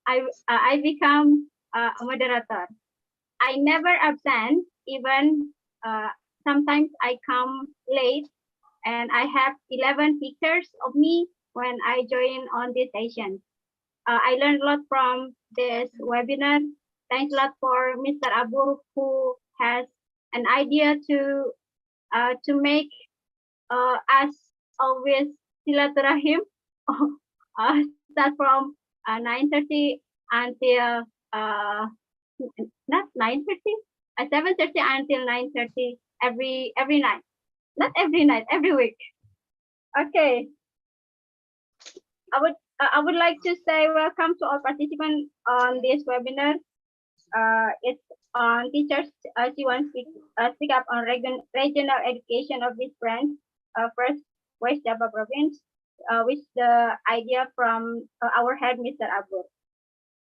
I become a moderator. I never absent, even sometimes I come late, and I have 11 pictures of me when I join on this session. I learned a lot from this webinar. Thanks a lot for Mr. Abur, who has an idea to make us always silaturahim. Start from 9:30 until not 9:30, 7:30 until 9:30 every night. Not every night, every week. Okay. I would like to say welcome to all participants on this webinar. It's on teachers. She wants to speak up on regional education of this branch. First, West Java province, with the idea from our head, Mr. Abur.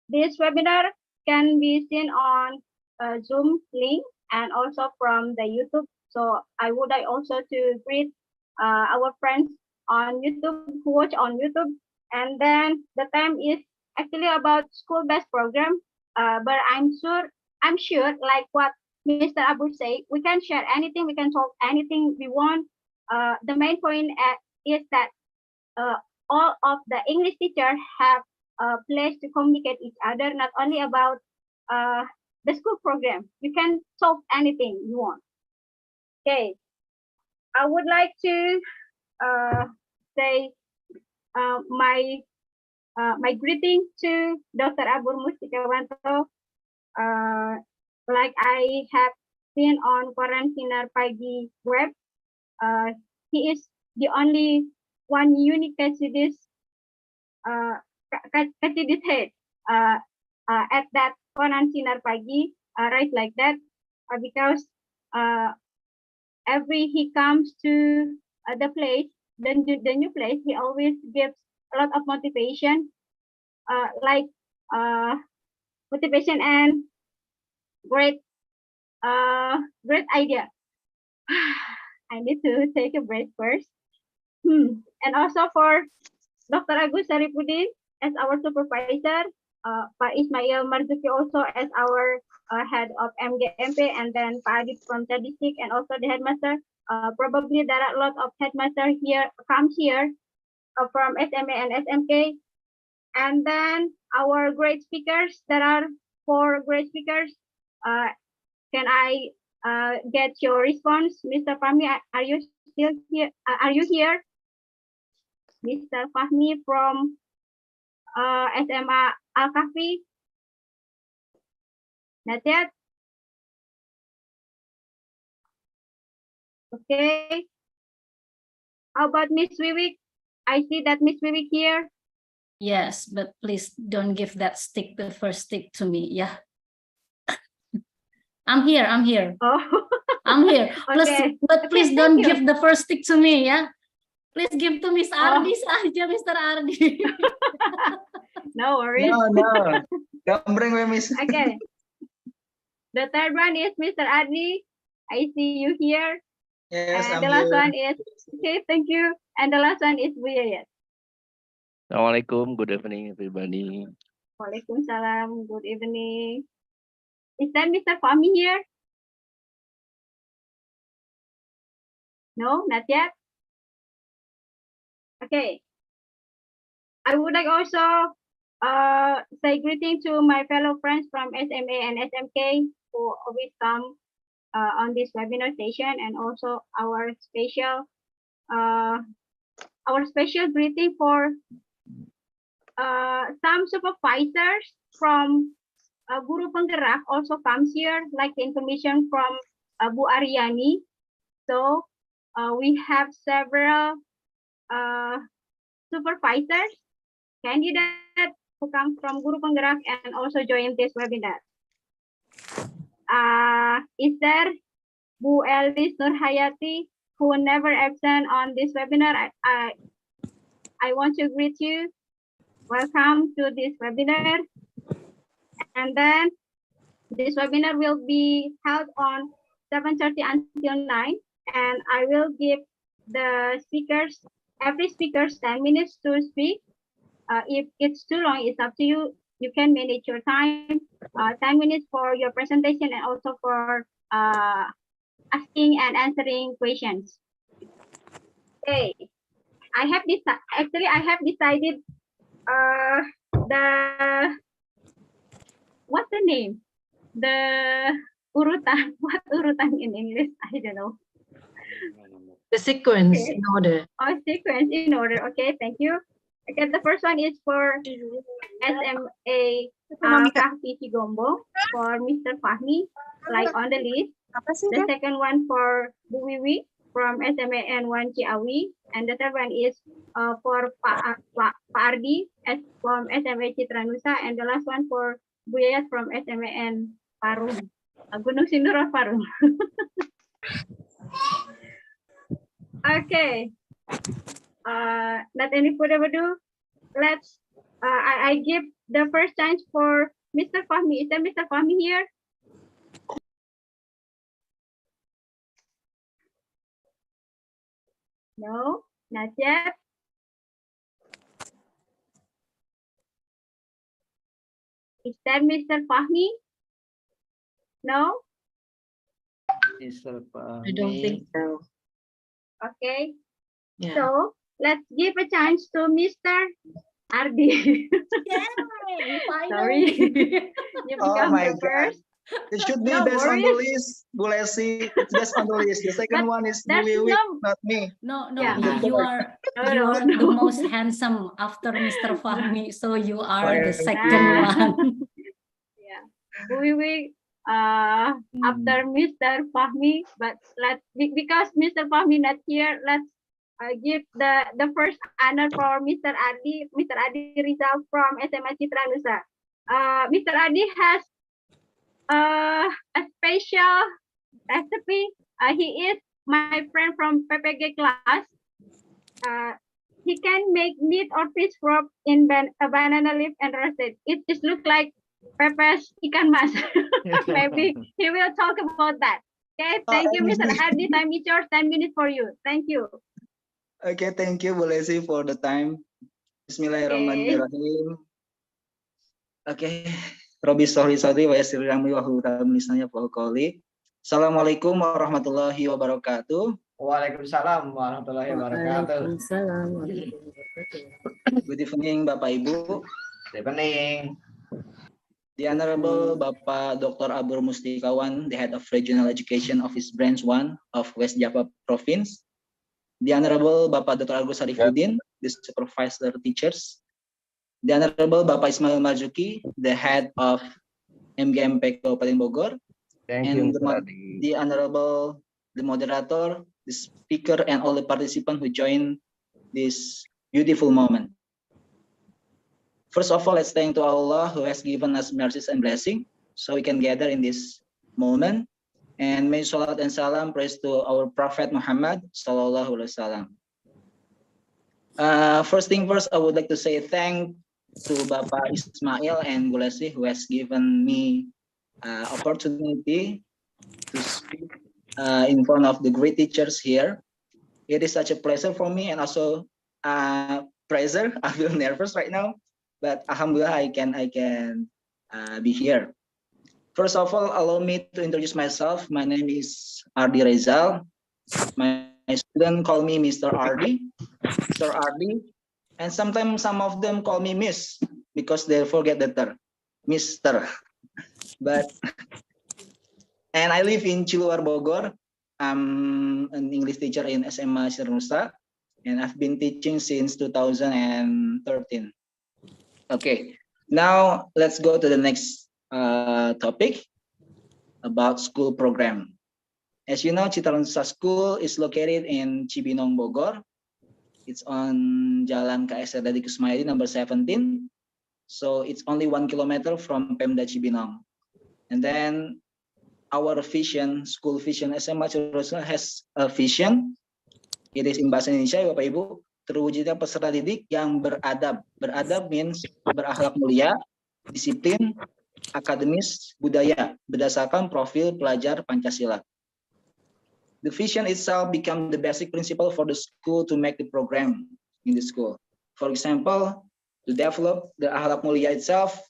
This webinar can be seen on Zoom link and also from the YouTube. So I would like also to greet our friends on YouTube who watch on YouTube. And then the time is actually about school-based program. But I'm sure, like what Mr. Abu say, we can share anything, we can talk anything we want. The main point is that all of the English teachers have a place to communicate each other, not only about the school program. You can talk anything you want. Okay, I would like to say my greeting to Dr. Abur Mustikawanto. Like I have seen on Quarantiner Pagi web, he is the only one unique Cadisdik head at that Quarantiner Pagi, right like that, because every he comes to the place, the new place, he always gives a lot of motivation, like motivation and great idea. I need to take a break first. And also for Dr. Agus Saripudin as our supervisor, Pak Ismail Marzuki also as our head of MGMP, and then Pak Adit from Cadisdik, and also the headmaster. Probably there are a lot of headmaster here comes here from SMA and SMK. And then our great speakers, there are 4 great speakers. Can I get your response? Mr. Fahmi, are you still here? Are you here? Mr. Fahmi from SMA Al-Kahfi? Not yet? Okay. How about Miss Wiwik? I see that Miss Wiwik here. Yes, but please don't give that stick, the first stick to me. Yeah. I'm here. Oh. I'm here. Plus, Okay. but please Okay, don't thank you. give the first stick to me, yeah. Please give to Miss Ardi saja, Mr. Ardi. No worries. No. Gambreng we Miss. Okay. The third one is Mr. Ardi. I see you here. Yes, And I'm the last here. one is, okay, thank you. And the last one is Buya. Assalamualaikum, good evening everybody. Waalaikumsalam, good evening. Is that Mr. Fahmi here? No, not yet. Okay. I would like also say greeting to my fellow friends from SMA and SMK who always come on this webinar session, and also our special greeting for some supervisors from Guru Penggerak also comes here, like the information from Bu Aryani. So we have several supervisors, candidates who come from Guru Penggerak and also join this webinar. Is there Bu Elis Nurhayati, who never absent on this webinar? I want to greet you. Welcome to this webinar. And then this webinar will be held on 7:30 until 9, and I will give the speakers, every speaker 10 minutes to speak. If it's too long, it's up to you. you can manage your time, 10 minutes for your presentation and also for asking and answering questions. Okay, I have decided the what's the name? The urutan. What urutan in English? I don't know. The sequence Okay. in order. Oh, sequence in order. Okay, thank you. Okay, the first one is for SMA Kahfi Cigombo for Mr. Fahmi, like on the list. The second one for Bu Wiwi from SMA N1 Ciawi, and the third one is for Pak Ardi from SMA Citranusa, and the last one for Bu Yayat from SMA N Parung, Gunung Sindur or Parung. Okay. Not any further ado, let's I give the first chance for Mr. Fahmi. Is there Mr. Fahmi here? No, not yet. Is that Mr. Fahmi? No? I don't think so. Okay. Yeah. So let's give a chance to Mr. Ardi. Yay, Sorry. finally. You Oh become my the God. first. It should be No based on the worries. list, Bu Lesi. It's based on the list. The second one is Bu There's Wiwi, no- not me. No, no, Yeah. you are No, you no, are no. the most handsome after Mr. Fahmi, so you are the Thank second you. one. Yeah. We after Mr. Fahmi, but because Mr. Fahmi not here, let's give the first honor for Mr. Adi Rizal from SMA Citranusa. Mr. Adi has a special recipe. He is my friend from PPG class. He can make meat or fish wrap in a banana leaf and roasted. It just looks like pepes ikan mas. Maybe he will talk about that. Okay, thank you, Mr. Adi. Time is yours. 10 minutes for you. Thank you. Okay, thank you, Bu Lesi, for the time. Bismillahirrahmanirrahim. Okay. Robi sorry wa yassir amri wa hlul 'uqdatam min lisani yafqahu qawli. Assalamualaikum warahmatullahi wabarakatuh. Waalaikumsalam warahmatullahi wabarakatuh. Waalaikumsalam warahmatullahi wabarakatuh. Good evening, Bapak Ibu. Good evening. The Honorable Bapak Dr. Abur Mustikawan, the Head of Regional Education Office Branch 1 of West Java Province. The Honorable Bapak Dr. Agus Sarifuddin, the Supervisor Teachers. The Honorable Bapak Ismail Marzuki, the Head of MGMP Kabupaten Bogor. Thank And you, the, Mr. Adi. the Honorable, the Moderator, the Speaker, and all the participants who join this beautiful moment. First of all, let's thank to Allah who has given us mercies and blessing so we can gather in this moment. And may salat and salam praise to our Prophet Muhammad sallallahu alaihi wasallam. First thing first, I would like to say thank to Bapak Ismail and Bu Lesi who has given me opportunity to speak in front of the great teachers here. It is such a pleasure for me and also pressure. I feel nervous right now, but alhamdulillah I can be here. First of all, allow me to introduce myself. My name is Ardi Rizal. My students call me Mr. Ardi, Sir Ardi, and sometimes some of them call me Miss because they forget the term, Mister. But and I live in Ciluar, Bogor. I'm an English teacher in SMA Citranusa, and I've been teaching since 2013. Okay, now let's go to the next topic about school program. As you know, Citranusa School is located in Cibinong, Bogor. It's on Jalan KS Erdadi Kusmayadi number 17. So it's only 1 kilometer from Pemda Cibinong. And then our vision, school vision SMA Citranusa has a vision. It is in Bahasa Indonesia, Bapak Ibu. Terwujudnya peserta didik yang beradab. Beradab means berakhlak mulia, disiplin, akademis, budaya, berdasarkan profil pelajar Pancasila. The vision itself become the basic principle for the school to make the program in the school. For example, to develop the akhlak mulia itself,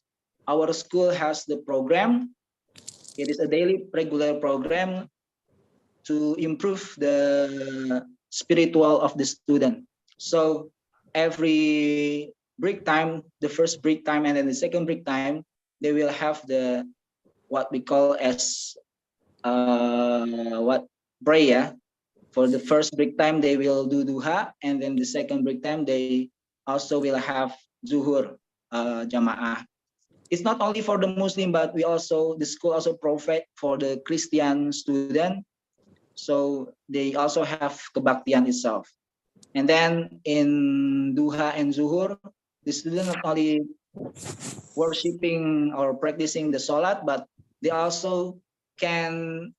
our school has the program. It is a daily regular program to improve the spiritual of the student. So every break time, the first break time and then the second break time, they will have the what we call as what prayer. For the first break time, they will do duha, and then the second break time, they also will have zuhur jamaah. It's not only for the Muslim, but the school also provide for the Christian student. So they also have kebaktian itself. And then in duha and zuhur, the student not only worshiping or practicing the salat, but they also can,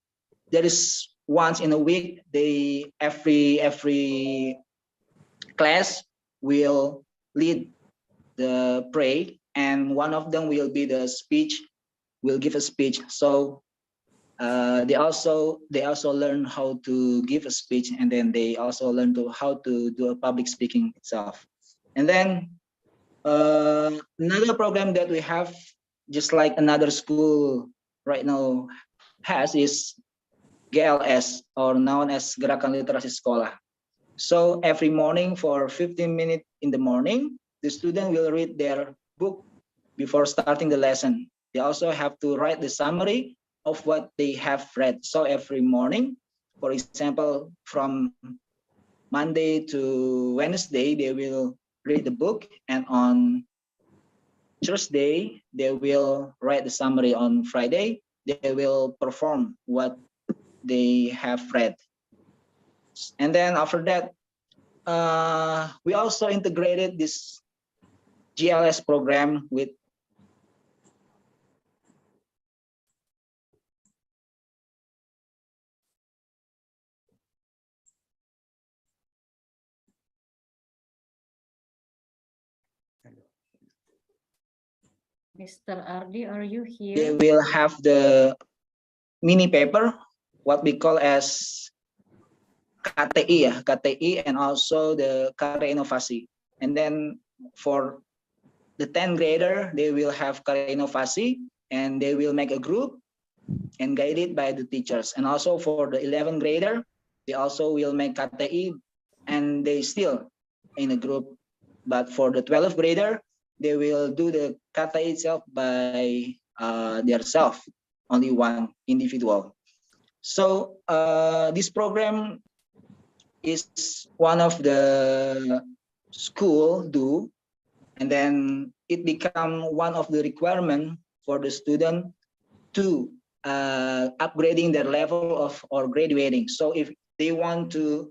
there is once in a week, they every class will lead the pray, and one of them will be the speech, will give a speech. So they also learn how to give a speech, and then they also learn how to do a public speaking itself. And then another program that we have, just like another school right now has, is GLS, or known as Gerakan Literasi Sekolah. So every morning for 15 minutes in the morning, the student will read their book before starting the lesson. They also have to write the summary of what they have read. So every morning, for example, from Monday to Wednesday, they will read the book, and on Thursday, they will write the summary. On Friday, they will perform what they have read. And then after that, we also integrated this GLS program with Mr. Ardi, are you they here? will have the mini paper, what we call as KTI, and also the karya inovasi. And then for the 10th grader, they will have karya inovasi, and they will make a group and guided by the teachers. And also for the 11th grader, they also will make KTI, and they still in a group. But for the 12th grader, they will do the KTI itself by themselves, only one individual. So this program is one of the school do, and then it become one of the requirement for the student to upgrading their level of or graduating. So if they want to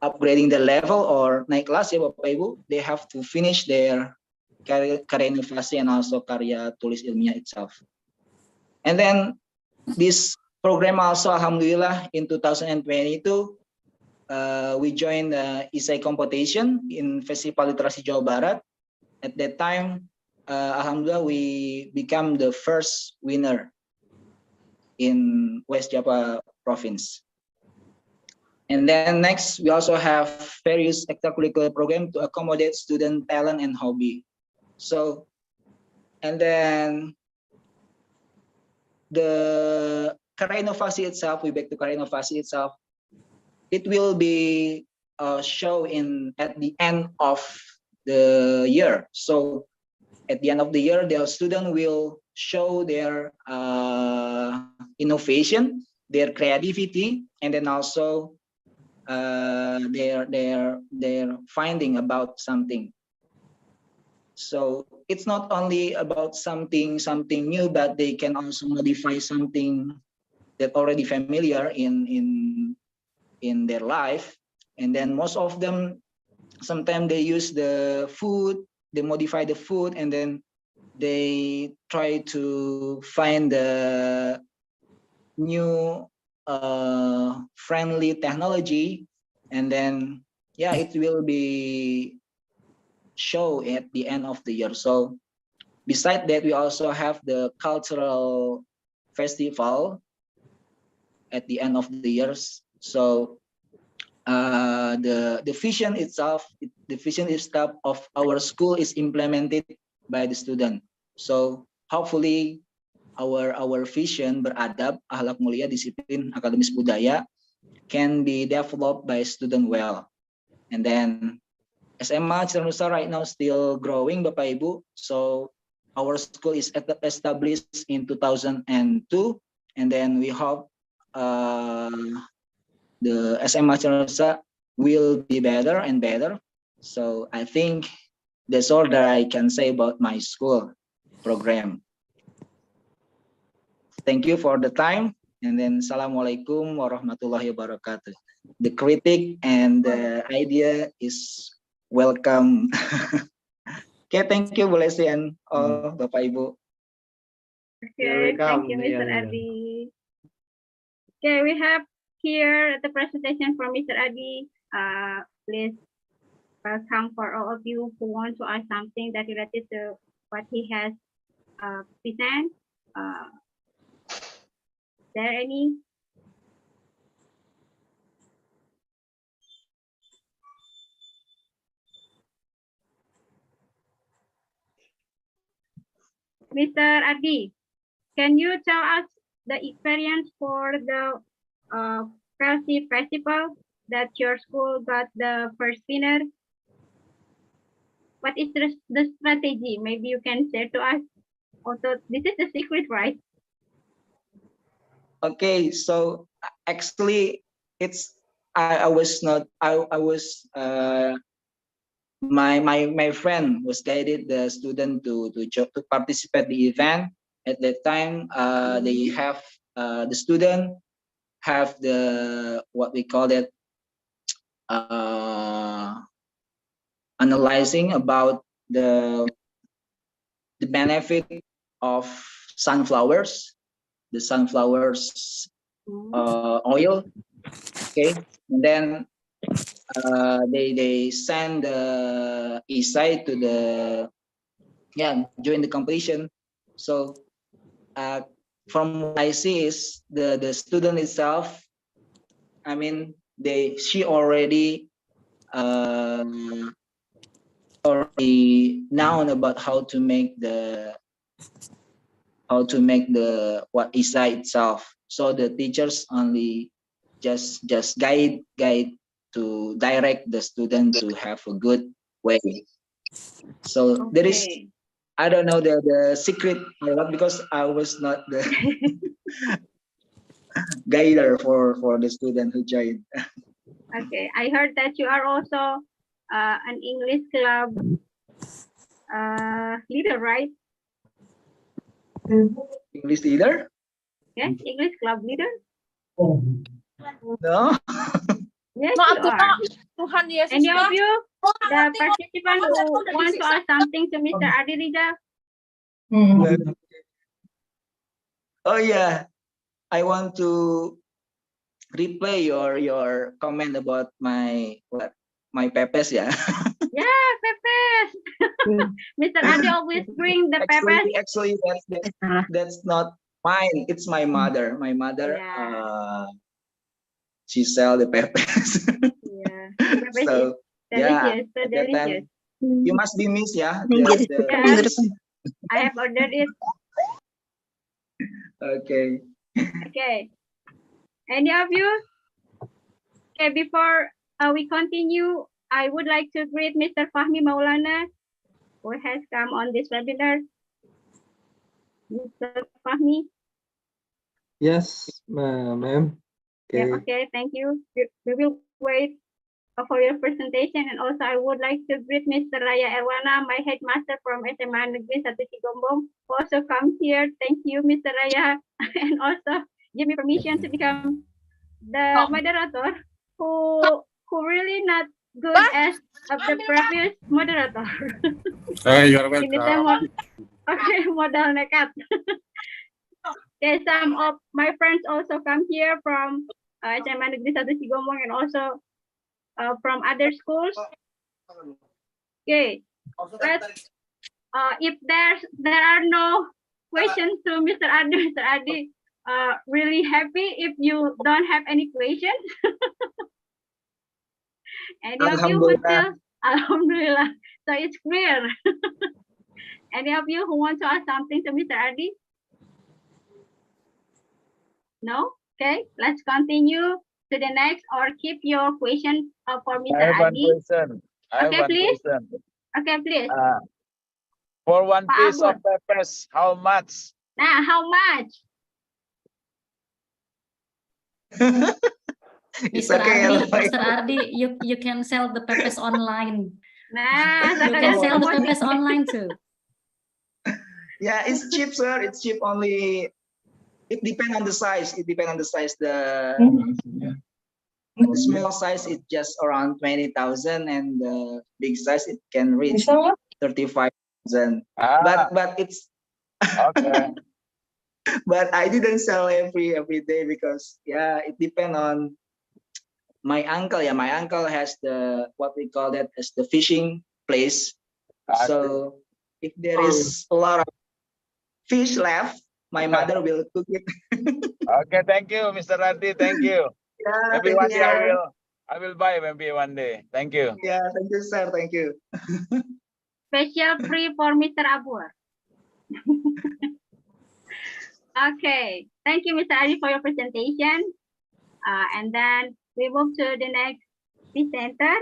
upgrading the level or naik kelas ya Bapak Ibu, they have to finish their karya inovasi and also karya tulis ilmiah itself. And then this program also, alhamdulillah, in 2022, we joined the ISAI competition in Festival Literasi Jawa Barat. At that time, alhamdulillah, we become the first winner in West Java province. And then next, we also have various extracurricular programs to accommodate student talent and hobby. So, and then the karya inovasi itself, we back to karya inovasi itself, it will be show at the end of the year. So at the end of the year, the student will show their innovation, their creativity, and then also their finding about something. So it's not only about something new, but they can also modify something that already familiar in their life. And then most of them, sometimes they use the food, they modify the food, and then they try to find the new friendly technology, and then yeah, it will be show at the end of the year. So besides that, we also have the cultural festival at the end of the years. So the vision itself, the vision itself of our school is implemented by the student. So hopefully our vision beradab, akhlak mulia, disiplin, akademis budaya can be developed by student well. And then SMA Ciranusah right now still growing, Bapak Ibu. So our school is established in 2002, and then we hope the SMA Ciranusah will be better and better. So I think that's all that I can say about my school program. Thank you for the time, and then Assalamualaikum warahmatullahi wabarakatuh. The critic and the idea is welcome. Okay, thank you, Bu Lesti and all Bapak Ibu. Okay, thank you, Mr. Yeah. Adi. Okay, we have here the presentation from Mr. Adi. Please welcome for all of you who want to ask something that related to what he has present. Is there any? Mr. Adi, can you tell us the experience for the Kelsey Festival that your school got the first winner? What is the strategy? Maybe you can share to us. Also, this is the secret, right? Okay, so actually, it's I was not I was my friend was guided the student to participate the event. At that time, they have the student have the what we call it analyzing about the benefit of sunflowers, the sunflowers oil. Okay, and then they send the essay to the during the completion. So from what I see is the student itself, I mean she already known about how to make the what essay itself. So the teachers only just guide to direct the student to have a good way. So there is, Okay. I don't know the secret or not, because I was not the guider for the student who joined. Okay, I heard that you are also an English club leader, right? English leader? Yes, English club leader. No. Yes, Maaf you are. Tuhan Yesus Any of Pak. you, the participant who want to ask something to Mr. Adi Rizal? Oh yeah, I want to replay your comment about my pepes, yeah. Yeah, pepes. Mr. Adi always bring the pepes. Actually, that's not mine. It's my mother. My mother, Yeah. she sell the pepes. Yeah, pepes So is yeah, delicious, so at that delicious. time, you must be miss, yeah. Yes, The I have ordered it. okay. Okay. Any of you? Okay, before we continue, I would like to greet Mr. Fahmi Maulana, who has come on this webinar. Mr. Fahmi. Yes, ma'am. Okay. Yeah, okay, thank you. We will wait for your presentation, and also I would like to greet Mr. Raya Erwana, my headmaster from SMA Negeri 1 Sigombong, who also comes here. Thank you, Mr. Raya, and also give me permission to become the moderator who really not good as of the previous moderator. You're Ini welcome. okay, modal nekat. Okay, some of my friends also come here from SMA Negeri 1 Sigombong and also from other schools. Okay, let's if there are no questions to Mr. Adi, really happy if you don't have any questions. Any of you who still, Alhamdulillah, so it's clear. Any of you who want to ask something to Mr. Ardi? No? Okay, let's continue to the next or keep your question for I Mr. have one Ardi. question. I have Okay, one please. question. Okay, please. For one Pak piece of Abud. peppers, how much? Nah, how much? It's Mr. okay. Ardi, Mr. Ardi, you can sell the pepes online. Nah, You can sekarang sell the promosi. pepes online too. Yeah, it's cheap, sir. It's cheap only. It depends on the size. It depends on the size. The small size is just around 20,000, and the big size it can reach 35,000. Ah, But it's okay. but I didn't sell every day because yeah, it depends on my uncle. Yeah, my uncle has the what we call that as the fishing place. I see. So if there is a lot of fish left, my mother will cook it. Okay, thank you, Mr. Ardi. Thank you. Yeah, Maybe thank one you, day sir. I will buy maybe one day. Thank you. Yeah, thank you, sir. Thank you. Special free for Mr. Abur. Okay, thank you, Mr. Ardi, for your presentation. And then we move to the next presenter.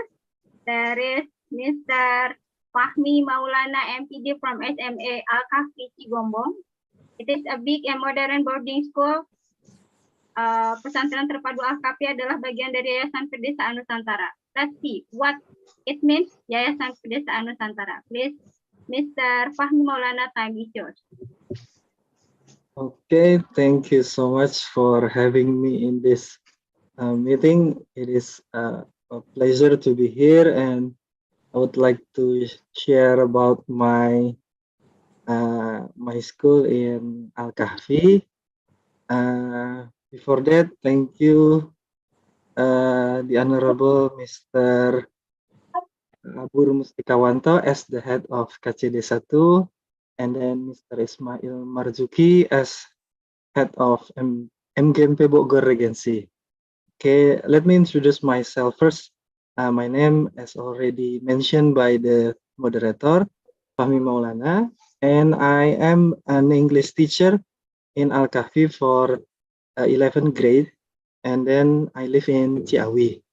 There is Mr. Fahmi Maulana MPD from SMA Al-Kahfi Cigombong. It is a big and modern boarding school. Pesantren terpadu Al-Kahfi adalah bagian dari Yayasan Pedesaan Nusantara. Let's see what it means, Yayasan Pedesaan Nusantara. Please, Mr. Fahmi Maulana, time is yours. Okay, thank you so much for having me in this meeting. It is a pleasure to be here, and I would like to share about my my school in Al-Kahfi. Before that, thank you, the Honorable Mr. Abur Mustikawanto as the head of KCD1, and then Mr. Ismail Marzuki as head of MGMP Bogor Regency. Okay, let me introduce myself first. My name, as already mentioned by the moderator, Fahmi Maulana, and I am an English teacher in Al-Kahfi for 11th grade, and then I live in Ciawi.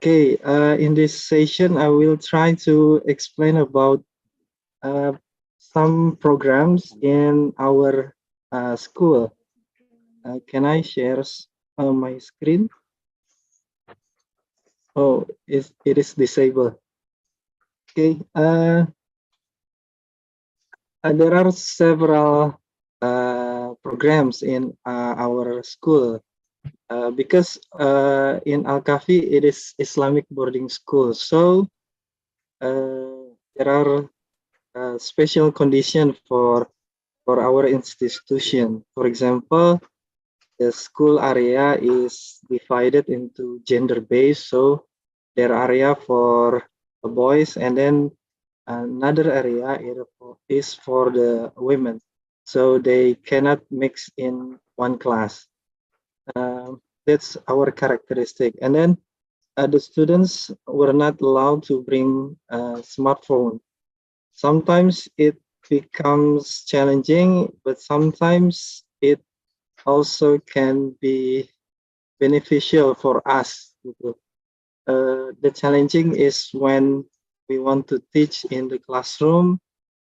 Okay, in this session, I will try to explain about some programs in our school. Can I share my screen? Oh, it is disabled. Okay, there are several programs in our school. Because in Al-Kahfi it is Islamic boarding school, so there are special conditions for our institution. For example, the school area is divided into gender based, so there are area for the boys, and then another area is for the women, so they cannot mix in one class. That's our characteristic. And then the students were not allowed to bring a smartphone. Sometimes it becomes challenging, but sometimes it also can be beneficial for us. The challenging is when we want to teach in the classroom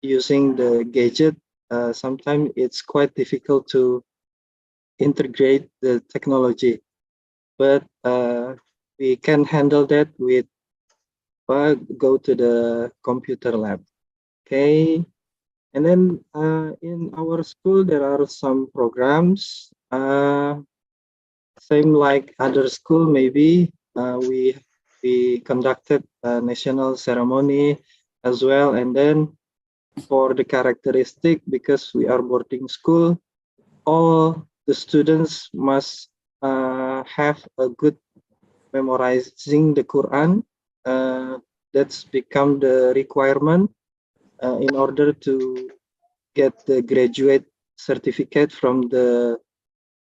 using the gadget. Sometimes it's quite difficult to integrate the technology, but we can handle that with go to the computer lab. Okay, and then in our school there are some programs, same like other school. Maybe we conducted a national ceremony as well, and then for the characteristic, because we are boarding school, all the students must have a good memorizing the Quran. That's become the requirement in order to get the graduate certificate from the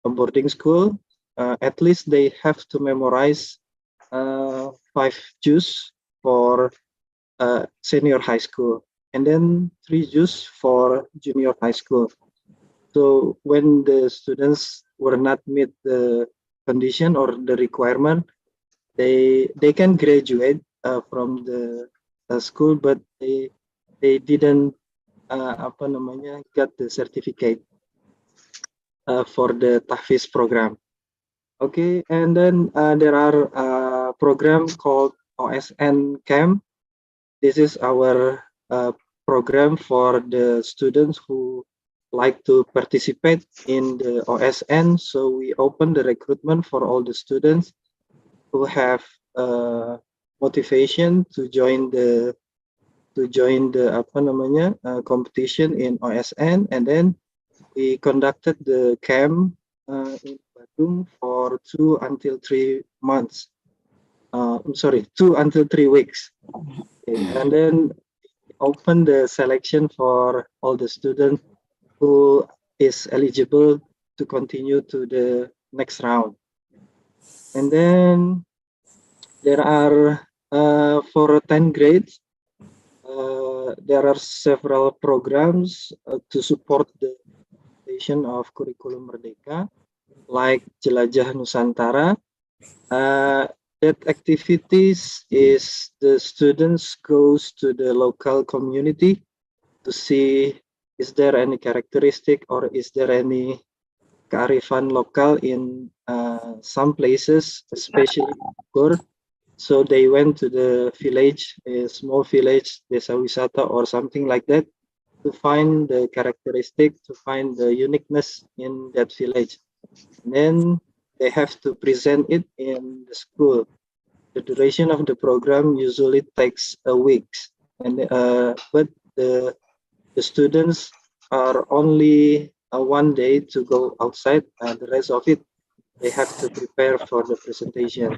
boarding school. At least they have to memorize 5 juz for senior high school. and then 3 juice for junior high school. So when the students were not meet the condition or the requirement, they can graduate from the school, but they didn't get the certificate for the tahfiz program. Okay, and then there are program called OSN Camp. This is our program for the students who like to participate in the OSN. So we open the recruitment for all the students who have motivation to join the competition in OSN, and then we conducted the camp in Bandung for 2 until 3 months. 2 until 3 weeks. Okay. And then open the selection for all the students who is eligible to continue to the next round. And then there are for 10 grades, there are several programs to support the implementation of Kurikulum Merdeka, like Jelajah Nusantara. That activities is the students goes to the local community to see is there any characteristic or is there any kearifan lokal in some places, especially Bogor. So they went to the village, a small village, desa wisata or something like that, to find the characteristic, to find the uniqueness in that village. And then they have to present it in the school. The duration of the program usually takes a week, and but the students are only 1 day to go outside, and the rest of it they have to prepare for the presentation.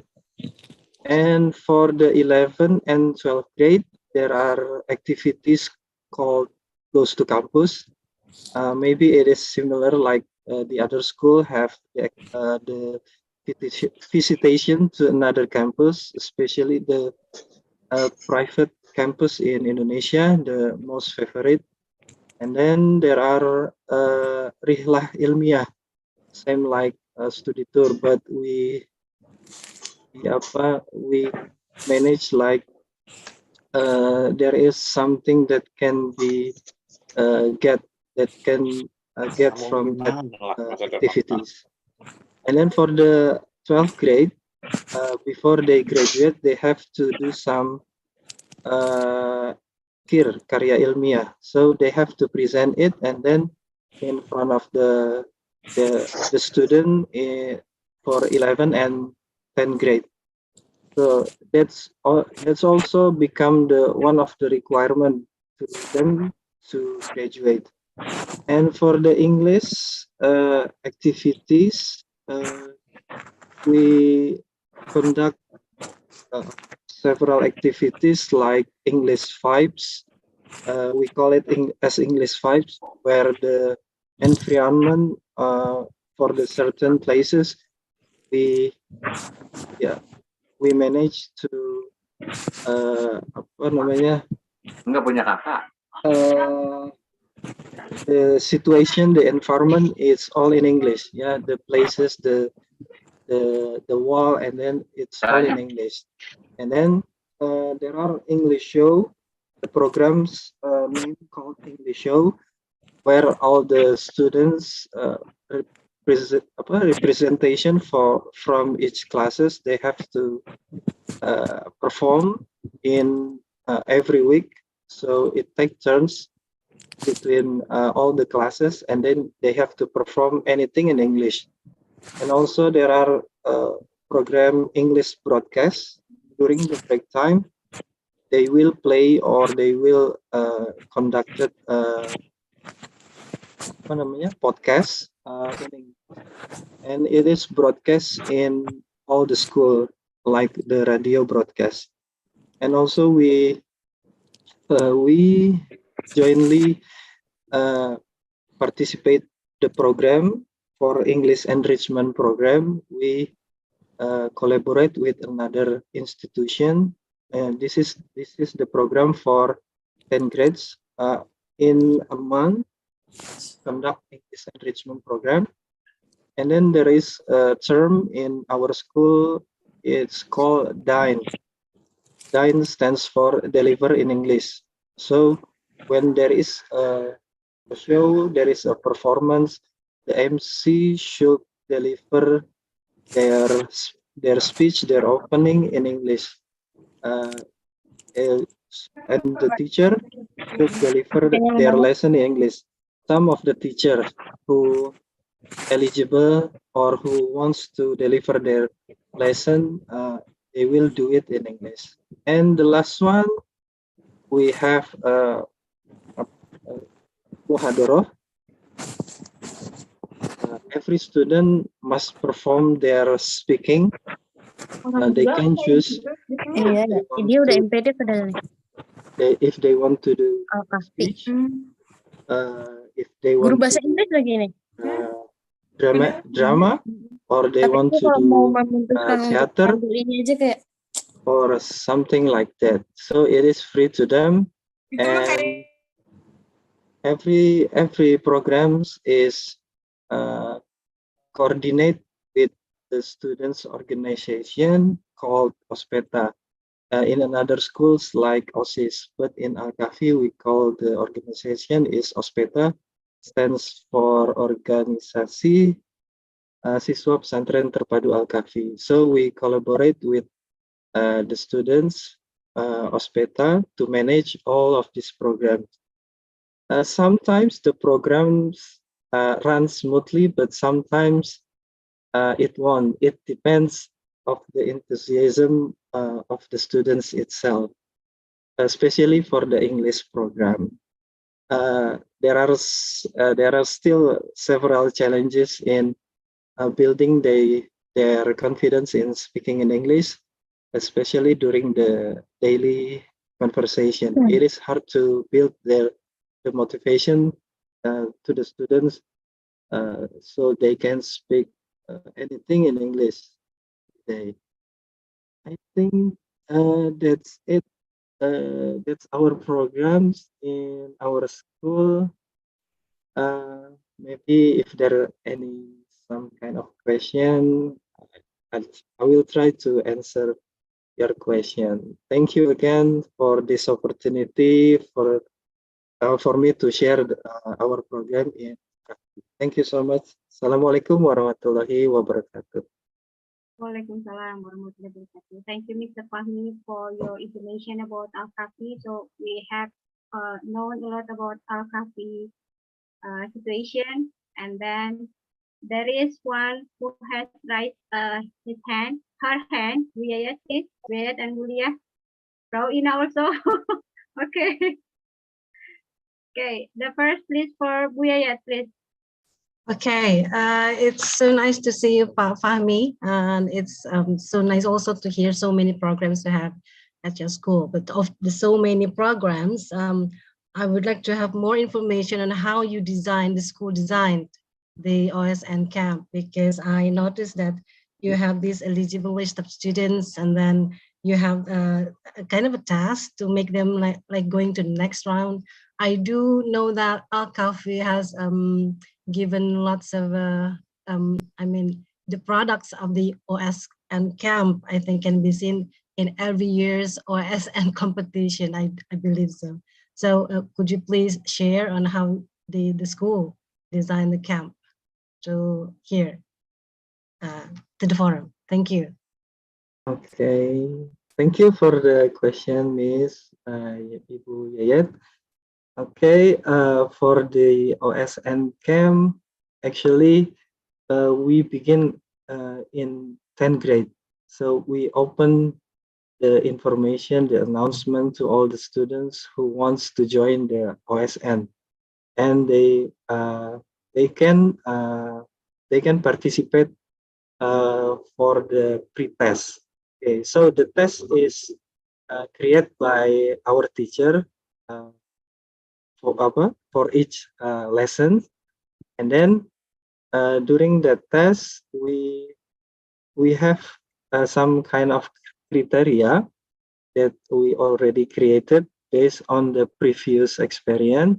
And for the 11th and 12th grade, there are activities called Goes to Campus. Maybe it is similar like the other school have the visitation to another campus, especially the private campus in Indonesia, the most favorite. And then there are Rihlah Ilmiah, same like study tour, but we manage like there is something that can be get from that activities. And then for the 12th grade, before they graduate, they have to do some karya ilmiah. So they have to present it, and then in front of the student for 11 and 10th grade. So that's also become the one of the requirement to them to graduate. And for the English activities, we conduct several activities like English vibes. We call it as English vibes, where the environment for the certain places we manage to the situation, the environment, it's all in English. Yeah, the places, the wall, and then it's all in English. And then there are English show, the programs name called English show, where all the students representation from each classes, they have to perform in every week. So it takes turns between all the classes, and then they have to perform anything in English. And also there are program English broadcasts during the break time. They will play or they will conduct podcast in English. And it is broadcast in all the school, like the radio broadcast. And also we jointly participate the program for English enrichment program. We collaborate with another institution, and this is the program for 10 grades in a month conduct English enrichment program. And then there is a term in our school, it's called DINE. DINE stands for Deliver in English. So when there is a show, there is a performance, the MC should deliver their speech, their opening in English. And the teacher should deliver their lesson in English. Some of the teachers who eligible or who wants to deliver their lesson, they will do it in English. And the last one, we have muhadharah. Every student must perform their speaking. They can choose Iya, dia udah MPD padahal nih. if they want to do Alkafi. speech, if they Guru want bahasa to Inggris lagi nih. drama, or they Tapi want aku to kalau mau do memutuskan untuk theater, ambil ini aja kayak or something like that. So it is free to them, and every programs is coordinate with the students organization called Ospeta. In another schools like OSIS, but in Alkafi we call the organization is Ospeta, stands for Organisasi Siswa Pesantren Terpadu Alkafi. So we collaborate with the students Ospeta to manage all of these programs. Sometimes the programs run smoothly, but sometimes it won't. It depends of the enthusiasm of the students itself, especially for the English program. There are still several challenges in building their confidence in speaking in English, especially during the daily conversation. It is hard to build the motivation to the students so they can speak anything in English today. I think that's it. That's our programs in our school. Maybe if there are some kind of question, I will try to answer your question. Thank you again for this opportunity for me to share our program. Thank you so much. Assalamualaikum warahmatullahi wabarakatuh. Waalaikumsalam warahmatullahi wabarakatuh. Thank you, Mr. Fahmi, for your information about Al-Kafi. So we have known a lot about Al-Kafi situation, and then there is one who has raised her hand. Buya, please. Buya and Mulia. Frau Ina also. Okay. Okay. The first, please, for Buya, please. Okay, it's so nice to see you, Fahmi, and it's so nice also to hear so many programs you have at your school. But of the so many programs, I would like to have more information on how you designed the school designed the OSN camp, because I noticed that you have this eligible list of students, and then you have a kind of a task to make them like going to the next round. I do know that Al-Kafi has given lots of, I mean, the products of the OSN camp, I think, can be seen in every year's OSN competition, I believe so. So could you please share on how the school designed the camp to here, to the forum? Thank you. Okay, thank you for the question, Miss Ibu Yayat. Okay, for the OSN camp, actually, we begin in 10th grade. So we open the information, the announcement to all the students who wants to join the OSN, and they can participate for the pre-test. Okay, so the test is created by our teacher. For each lesson, and then during the test we have some kind of criteria that we already created based on the previous experience.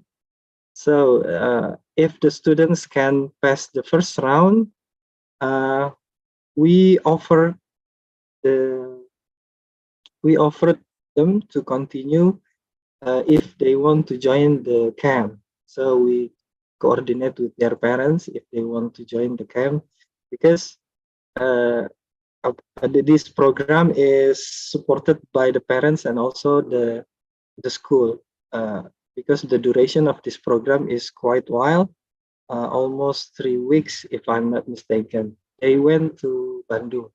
So if the students can pass the first round, we offered them to continue if they want to join the camp. So we coordinate with their parents if they want to join the camp, because this program is supported by the parents and also the school, because the duration of this program is quite while, almost 3 weeks if I'm not mistaken. They went to Bandung.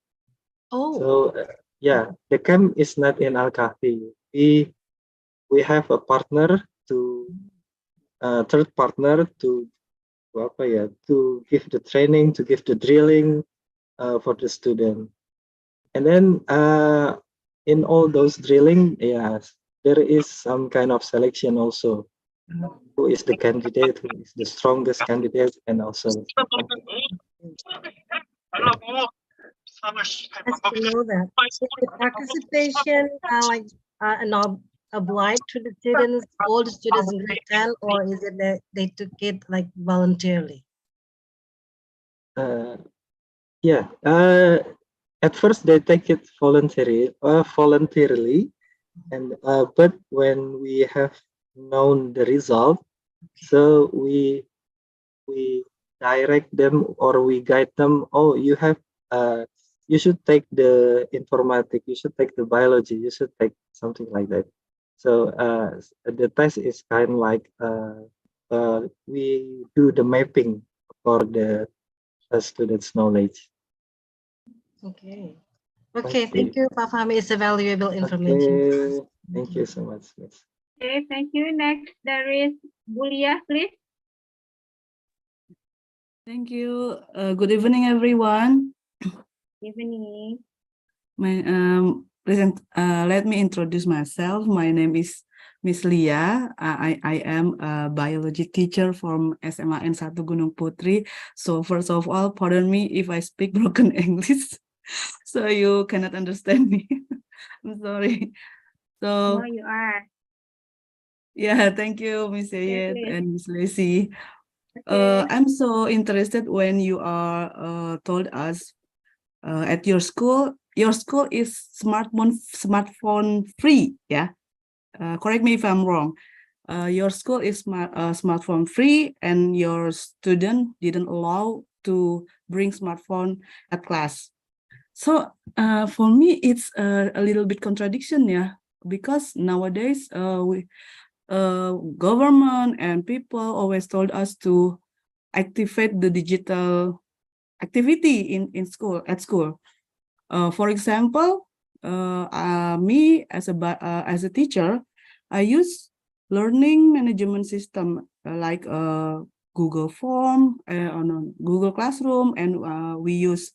Oh, So yeah, the camp is not in Al-Kahfi. We have a partner to third partner to give the training, to give the drilling for the student. And then in all those drilling, yes, there is some kind of selection also. Who is the candidate, who is the strongest candidate, and also. nice to know that. Is the participation obliged to the students, all the students in grade 10, or is it that they took it like voluntarily? Yeah. At first they take it voluntarily, and but when we have known the result, so we direct them or we guide them. Oh, you should take the informatic, you should take the biology, you should take something like that. So the test is kind of like we do the mapping for the students' knowledge. Okay. Okay, thank you, Pak Fahmi. It's a valuable information. Okay, thank you so much, Miss. Okay, thank you. Next, there is Bulia, please. Thank you. Good evening, everyone. Evening. Let me introduce myself. My name is Miss Lia. I am a biology teacher from SMAN 1 Gunung Putri. So first of all, pardon me if I speak broken English, so you cannot understand me. I'm sorry. So No, you are. yeah, thank you, Miss Yayet please. and Miss Lacey. Okay. I'm so interested when you are told us at your school is smartphone free, yeah? Correct me if I'm wrong. Your school is smartphone free, and your student didn't allow to bring smartphone at class. So for me, it's a little bit contradiction, yeah, because nowadays government and people always told us to activate the digital activity at school. For example, me as a teacher, I use learning management system like Google Form on Google Classroom, and we use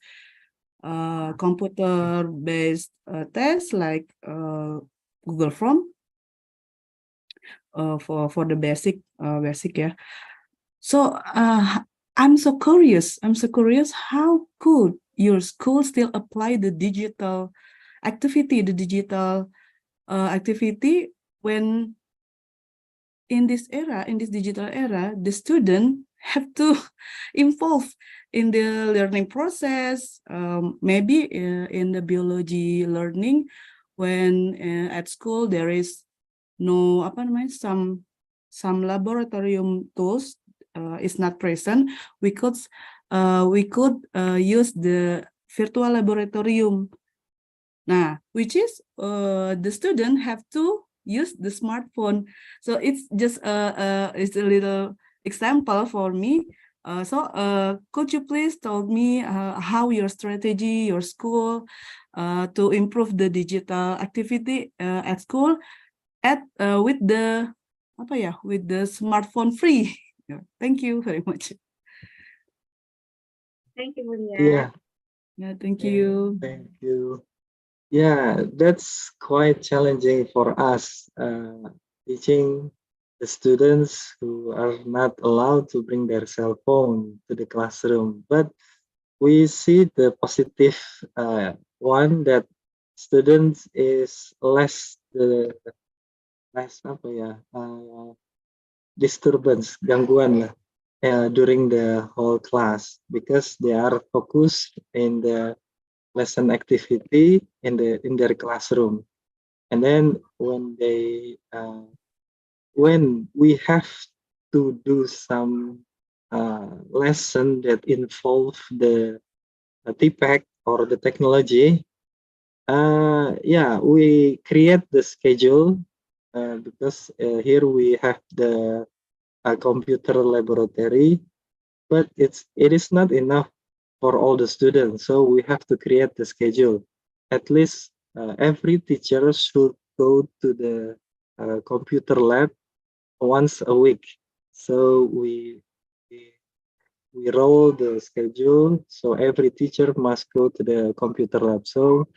computer-based tests like Google Form for the basic, yeah. So I'm so curious. How could your school still apply the digital activity, when in this digital era, the student have to involve in the learning process, maybe in the biology learning, when at school there is no some laboratorium tools is not present. We could use the virtual laboratorium. Now, which is the student have to use the smartphone. So it's just it's a little example for me. So could you please tell me how your strategy, your school, to improve the digital activity at school with the smartphone free? Thank you very much. Thank you, Bulia. Yeah. Yeah, thank you. Thank you. Yeah, that's quite challenging for us, teaching the students who are not allowed to bring their cell phone to the classroom. But we see the positive one, that students is less less apa ya, disturbance, gangguan lah, during the whole class because they are focused in the lesson activity in their classroom, and then when we have to do some lesson that involve the TPAC or the technology, yeah, we create the schedule because here we have the computer laboratory, but it is not enough for all the students. So we have to create the schedule. At least every teacher should go to the computer lab once a week. So we roll the schedule. So every teacher must go to the computer lab. So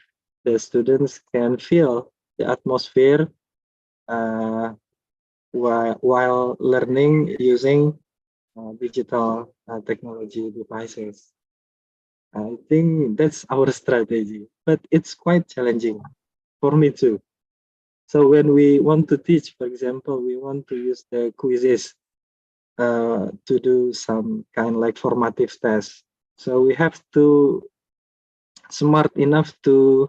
the students can feel the atmosphere while learning using digital technology devices. I think that's our strategy, but it's quite challenging for me too. So when we want to teach, for example, we want to use the quizzes to do some kind like formative tests. So we have to smart enough to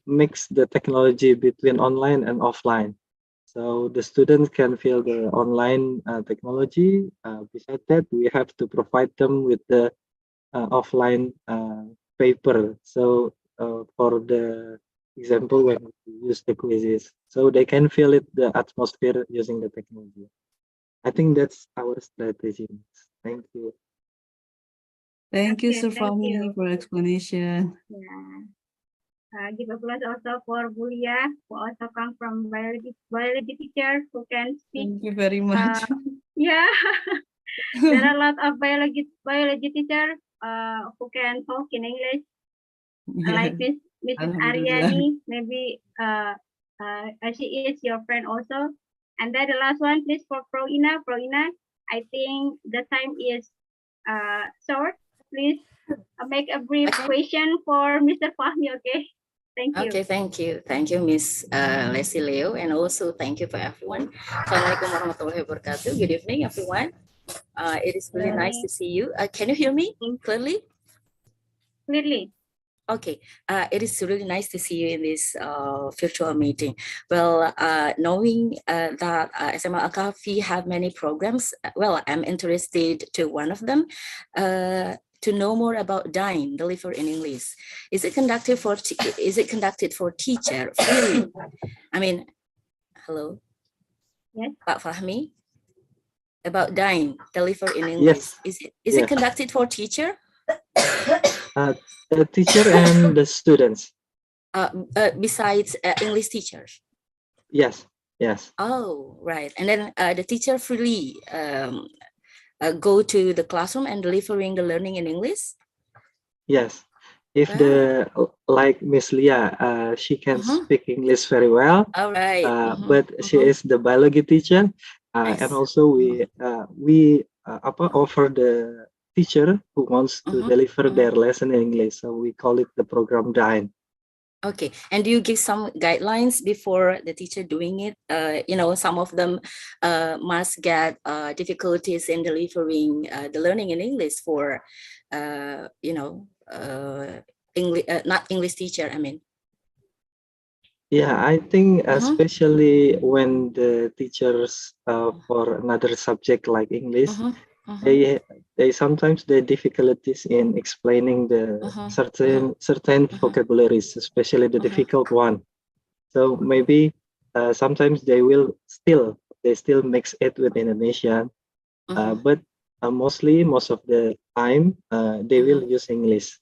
mix the technology between online and offline. So the students can feel the online technology. Besides that, we have to provide them with the offline paper. So for the example, when we use the quizzes, so they can feel it, the atmosphere using the technology. I think that's our strategy. Thank you. Thank you, Okay, Sir thank Fahmi, you. for explanation. Yeah. Give applause also for Bulia, who also come from biology teacher who can speak. Thank you very much. Yeah, there are a lot of biology teacher who can talk in English, like Yeah, Mrs. Alhamdulillah. Aryani. Maybe she is your friend also. And then the last one, please, for Pro Ina. I think the time is short. Please make a brief Okay. question for Mr. Fahmi. Okay. Thank you. Okay, thank you. Thank you, Miss Leslie Leo, and also thank you for everyone. Assalamualaikum warahmatullahi wabarakatuh. Good evening, everyone. It is really nice to see you. Can you hear me clearly? Clearly. Okay, it is really nice to see you in this virtual meeting. Well, knowing that SMA Al-Kahfi have many programs, well, I'm interested to one of them. To know more about DINE, deliver in English. Is it conducted for teacher free? I mean, hello. Yes. Pak Fahmi, about DINE, deliver in English. Yes. Is it conducted for teacher? The teacher and the students. Besides English teachers. Yes. Yes. Oh, right. And then the teacher freely go to the classroom and delivering the learning in English? Yes. If like Miss Lia, she can speak English very well. All right. But she is the biology teacher, and also we offer the teacher who wants to deliver their lesson in English. So we call it the program DINE. Okay, and do you give some guidelines before the teacher doing it? Some of them must get difficulties in delivering the learning in English for, English, not English teacher, I mean. Yeah, I think especially when the teachers for another subject like English, they sometimes the difficulties in explaining the certain vocabularies, especially the difficult one. So maybe sometimes they still mix it with Indonesian, but most of the time they will use English.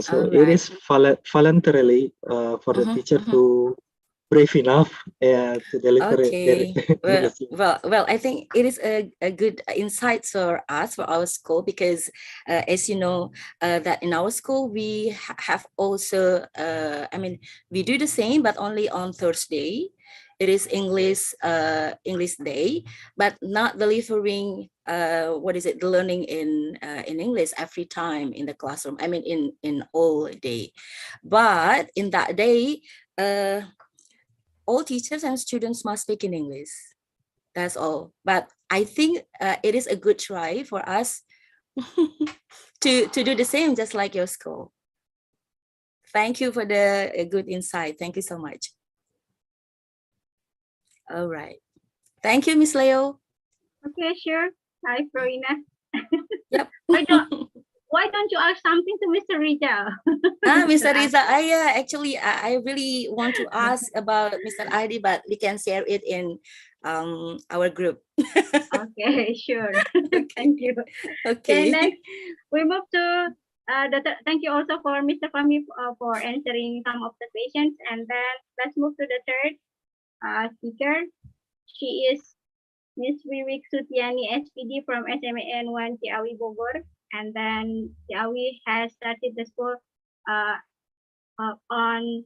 So it is voluntarily for the teacher to brave enough to deliver Okay. it. Well, I think it is a good insight for us, for our school, because as you know, that in our school, we have also, we do the same, but only on Thursday. It is English day, but not delivering the learning in English every time in the classroom. I mean in all day, but in that day, all teachers and students must speak in English. That's all. But I think it is a good try for us to do the same, just like your school. Thank you for the good insight. Thank you so much. All right. Thank you, Miss Leo. Okay, sure. Hi, Florina. Yep. Why don't you ask something to Mr. Rizal? Mr. Riza, yeah, actually, I really want to ask about Mr. Adi, but we can share it in our group. Okay, sure. Thank you. Okay. Next, we move to thank you also for Mr. Fahmi for answering some of the questions. And then let's move to the third speaker. She is Miss Wiwik Sutiani, SPD from SMAN 1 Ciawi Bogor. And then Ciawi has started the school on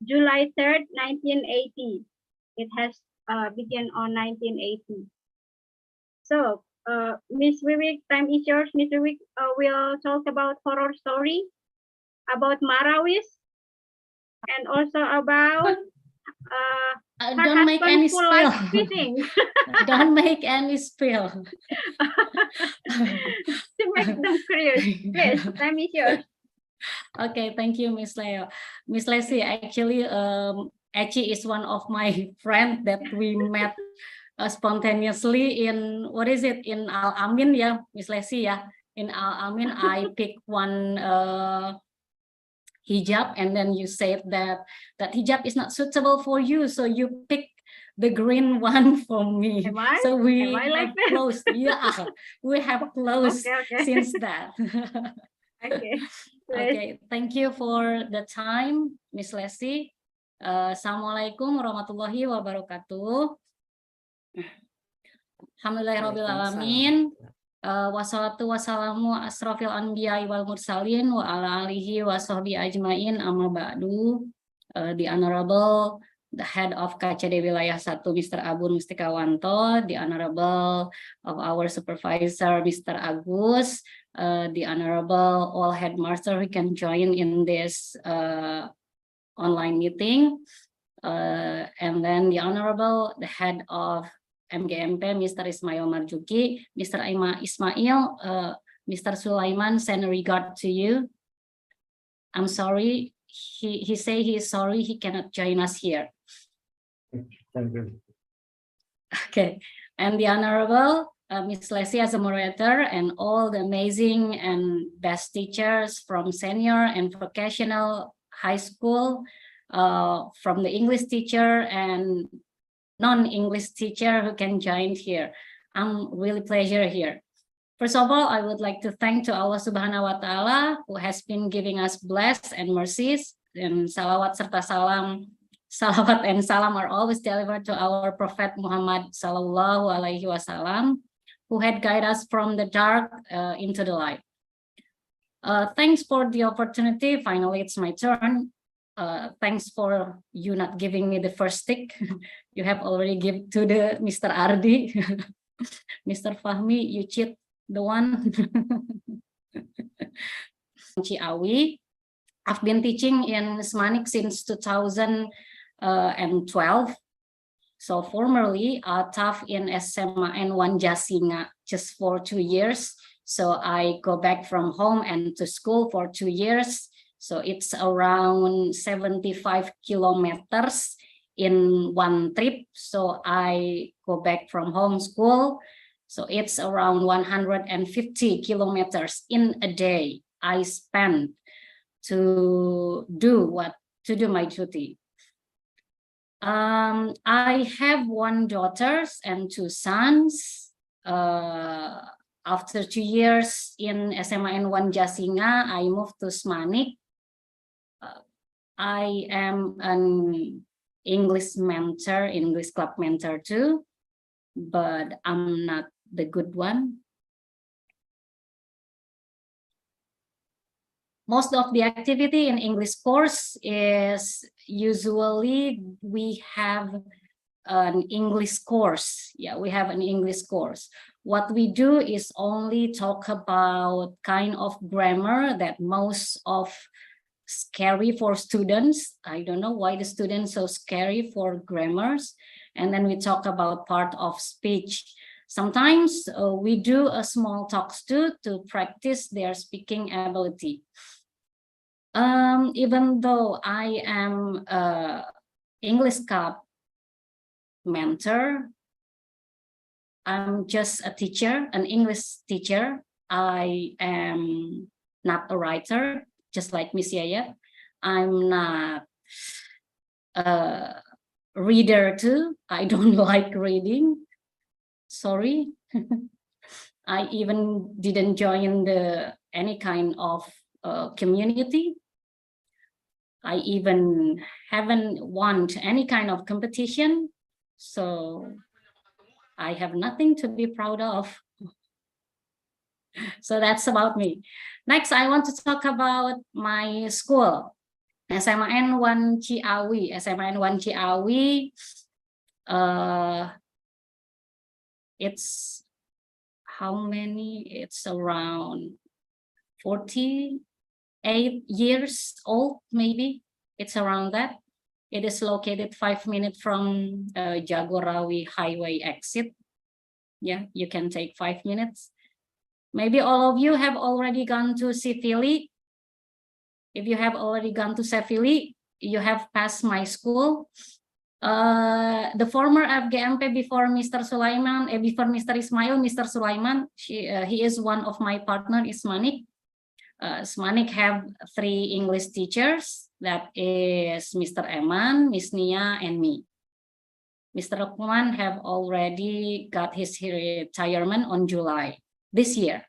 July 3rd, 1980. It has begun on 1980. So, Miss Wiwik, time is yours. Miss Wiwik will talk about horror story, about Marawis, and also about don't make any spill. Fishing. Don't make any spill. To make them curious. Please, time is yours. Okay, thank you, Miss Leo. Miss Lesi, actually, Echi is one of my friends that we met spontaneously in, what is it, in Al Amin, yeah, Miss Lesi, yeah. In Al Amin, I picked one hijab, and then you said that hijab is not suitable for you, so you pick the green one for me. Am I? So we Am I like have that? closed. Yeah, we have closed Okay. since that. Okay. Okay, thank you for the time, Miss Lesi. Assalamualaikum warahmatullahi wabarakatuh. Alhamdulillahirabbil alamin. Wassalatu wassalamu asrofil anbiya wal mursalin wa ala alihi wa sahbihi ajmain amma ba'du. The Honorable, the head of KCD Wilayah 1, Mr. Abun Mustikawanto, the Honorable of our supervisor, Mr. Agus, the Honorable all headmaster who can join in this online meeting, and then the Honorable, the head of MGMP, Mr. Ismail Marjuki, Mr. Ismail, Mr. Sulaiman, send a regard to you. I'm sorry, he say he is sorry he cannot join us here. Thank you. Okay, and the Honorable Ms. Lesi as a moderator, and all the amazing and best teachers from senior and vocational high school, from the English teacher and non-English teacher who can join here. I'm really pleasure here. First of all, I would like to thank to Allah Subhanahu wa Ta'ala who has been giving us bless and mercies, and salawat serta salam, salawat and salam are always delivered to our Prophet Muhammad Sallallahu Alaihi Wasallam, who had guided us from the dark into the light. Thanks for the opportunity. Finally, it's my turn. Thanks for you not giving me the first stick. You have already given to the Mr. Ardi. Mr. Fahmi, you cheat the one. Ciawi. I've been teaching in Semantic since 2012. So formerly I taught in SMAN 1 Jasinga just for 2 years. So I go back from home and to school for 2 years. So it's around 75 kilometers in one trip. So I go back from home school. So it's around 150 kilometers in a day I spend to do my duty. I have 1 daughter and 2 sons. After 2 years in SMAN 1 Jasinga, I moved to Semanik. I am an English mentor, English club mentor too, but I'm not the good one. Most of the activity in English course is usually we have an English course. Yeah, we have an English course. What we do is only talk about kind of grammar that most of scary for students. I don't know why the students so scary for grammars. And then we talk about part of speech. Sometimes we do a small talks too to practice their speaking ability. Even though I am English Cup mentor, I'm just a teacher, an English teacher. I am not a writer, just like Miss Yaya. I'm not a reader too. I don't like reading. Sorry. I even didn't join any kind of community. I even haven't won any kind of competition. So I have nothing to be proud of. So that's about me. Next, I want to talk about my school, SMAN 1 Ciawi. SMAN 1 Ciawi, it's how many? It's around 48 years old, maybe. It's around that. It is located 5 minutes from Jagorawi Highway exit. Yeah, you can take 5 minutes. Maybe all of you have already gone to Sivili. If you have already gone to Sivili, you have passed my school. The former MGMP before Mr. Sulaiman, before Mr. Ismail, Mr. Sulaiman, he is one of my partner, Ismanik. Ismanik have 3 English teachers. That is Mr. Eman, Miss Nia, and me. Mr. Rukman have already got his retirement on July this year.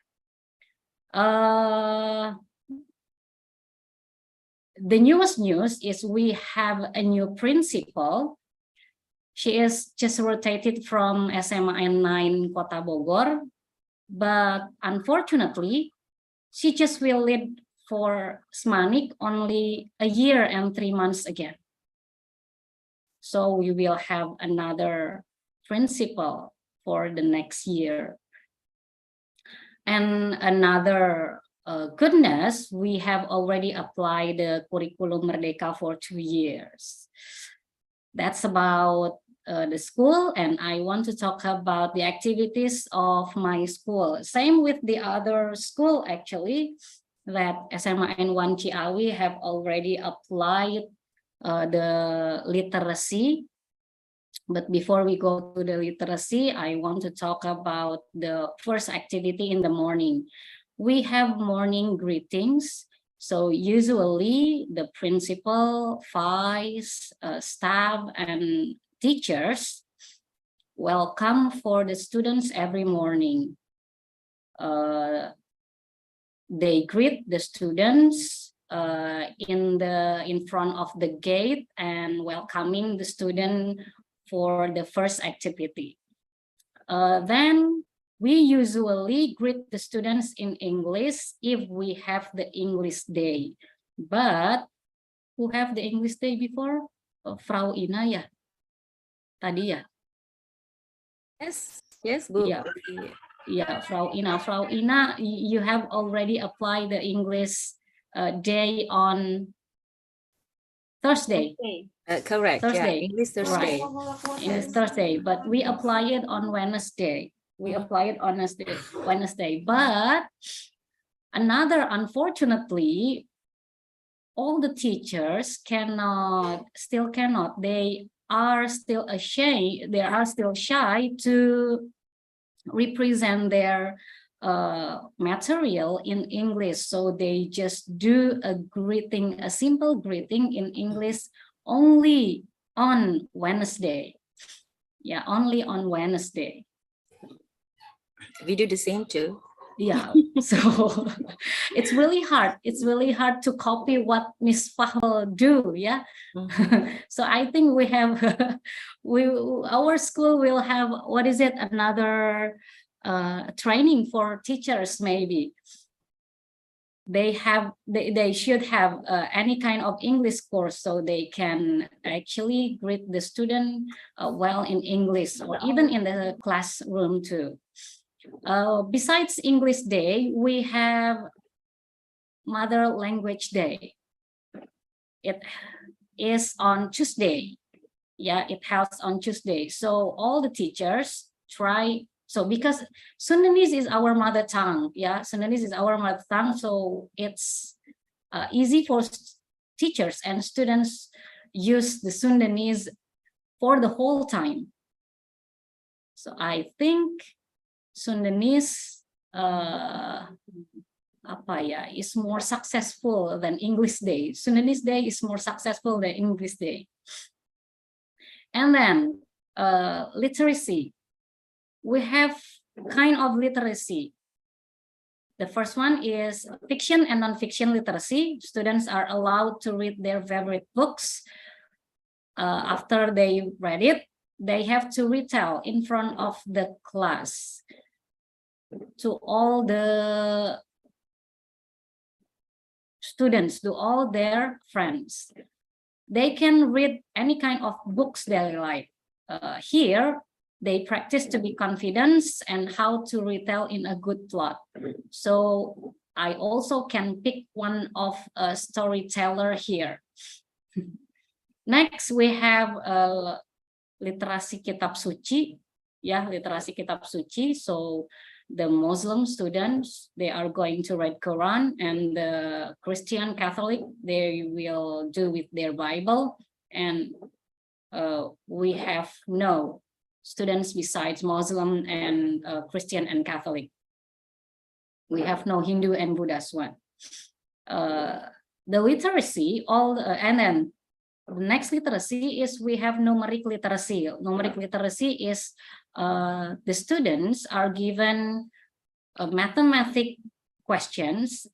The newest news is we have a new principal. She is just rotated from SMA 9 Kota Bogor, but unfortunately, she just will lead for Smanik only a year and 3 months again. So we will have another principal for the next year. And another goodness, we have already applied the curriculum Merdeka for 2 years. That's about the school, and I want to talk about the activities of my school. Same with the other school, actually, that SMAN 1 Ciawi have already applied the literacy. But before we go to the literacy, I want to talk about the first activity in the morning. We have morning greetings. So usually the principal, vice, staff, and teachers welcome for the students every morning. They greet the students in front of the gate and welcoming the student for the first activity. Then we usually greet the students in English if we have the English day. But who have the English day before? Frau Ina ya? Tadi ya? Yes, Bu. Yeah. Yeah, Frau Ina. Frau Ina, you have already applied the English day on Thursday. Correct. Thursday. Yeah, English Thursday. Right. English Thursday, but we apply it on Wednesday. We apply it on Wednesday. But unfortunately, all the teachers still cannot. They are still ashamed. They are still shy to represent their material in English. So they just do a greeting, a simple greeting in English only on Wednesday. Yeah, only on Wednesday. We do the same too. Yeah, so it's really hard. It's really hard to copy what Miss Fahel do. Yeah, so I think we have, our school will have, what is it? Another training for teachers maybe. They should have any kind of English course so they can actually greet the student well in English or even in the classroom too. Besides English Day, we have Mother Language Day. it is on Tuesday. Yeah, it helps on Tuesday. So all the teachers try. So because Sundanese is our mother tongue. Yeah, Sundanese is our mother tongue. So it's easy for teachers and students use the Sundanese for the whole time. So I think Sundanese is more successful than English Day. Sundanese Day is more successful than English Day. And then literacy. We have kind of literacy. The first one is fiction and non-fiction literacy. Students are allowed to read their favorite books. After they read it, they have to retell in front of the class to all the students, to all their friends. They can read any kind of books they like. Here, they practice to be confident and how to retell in a good plot. So I also can pick one of a storyteller here. Next, we have literasi kitab suci. Yeah, literasi kitab suci. So the Muslim students, they are going to read Quran, and the Christian Catholic, they will do with their Bible. And we have no students besides Muslim and Christian and Catholic. We have no Hindu and Buddhist one. The literacy, and then the next literacy is we have numeric literacy. Numeric literacy is the students are given mathematic questions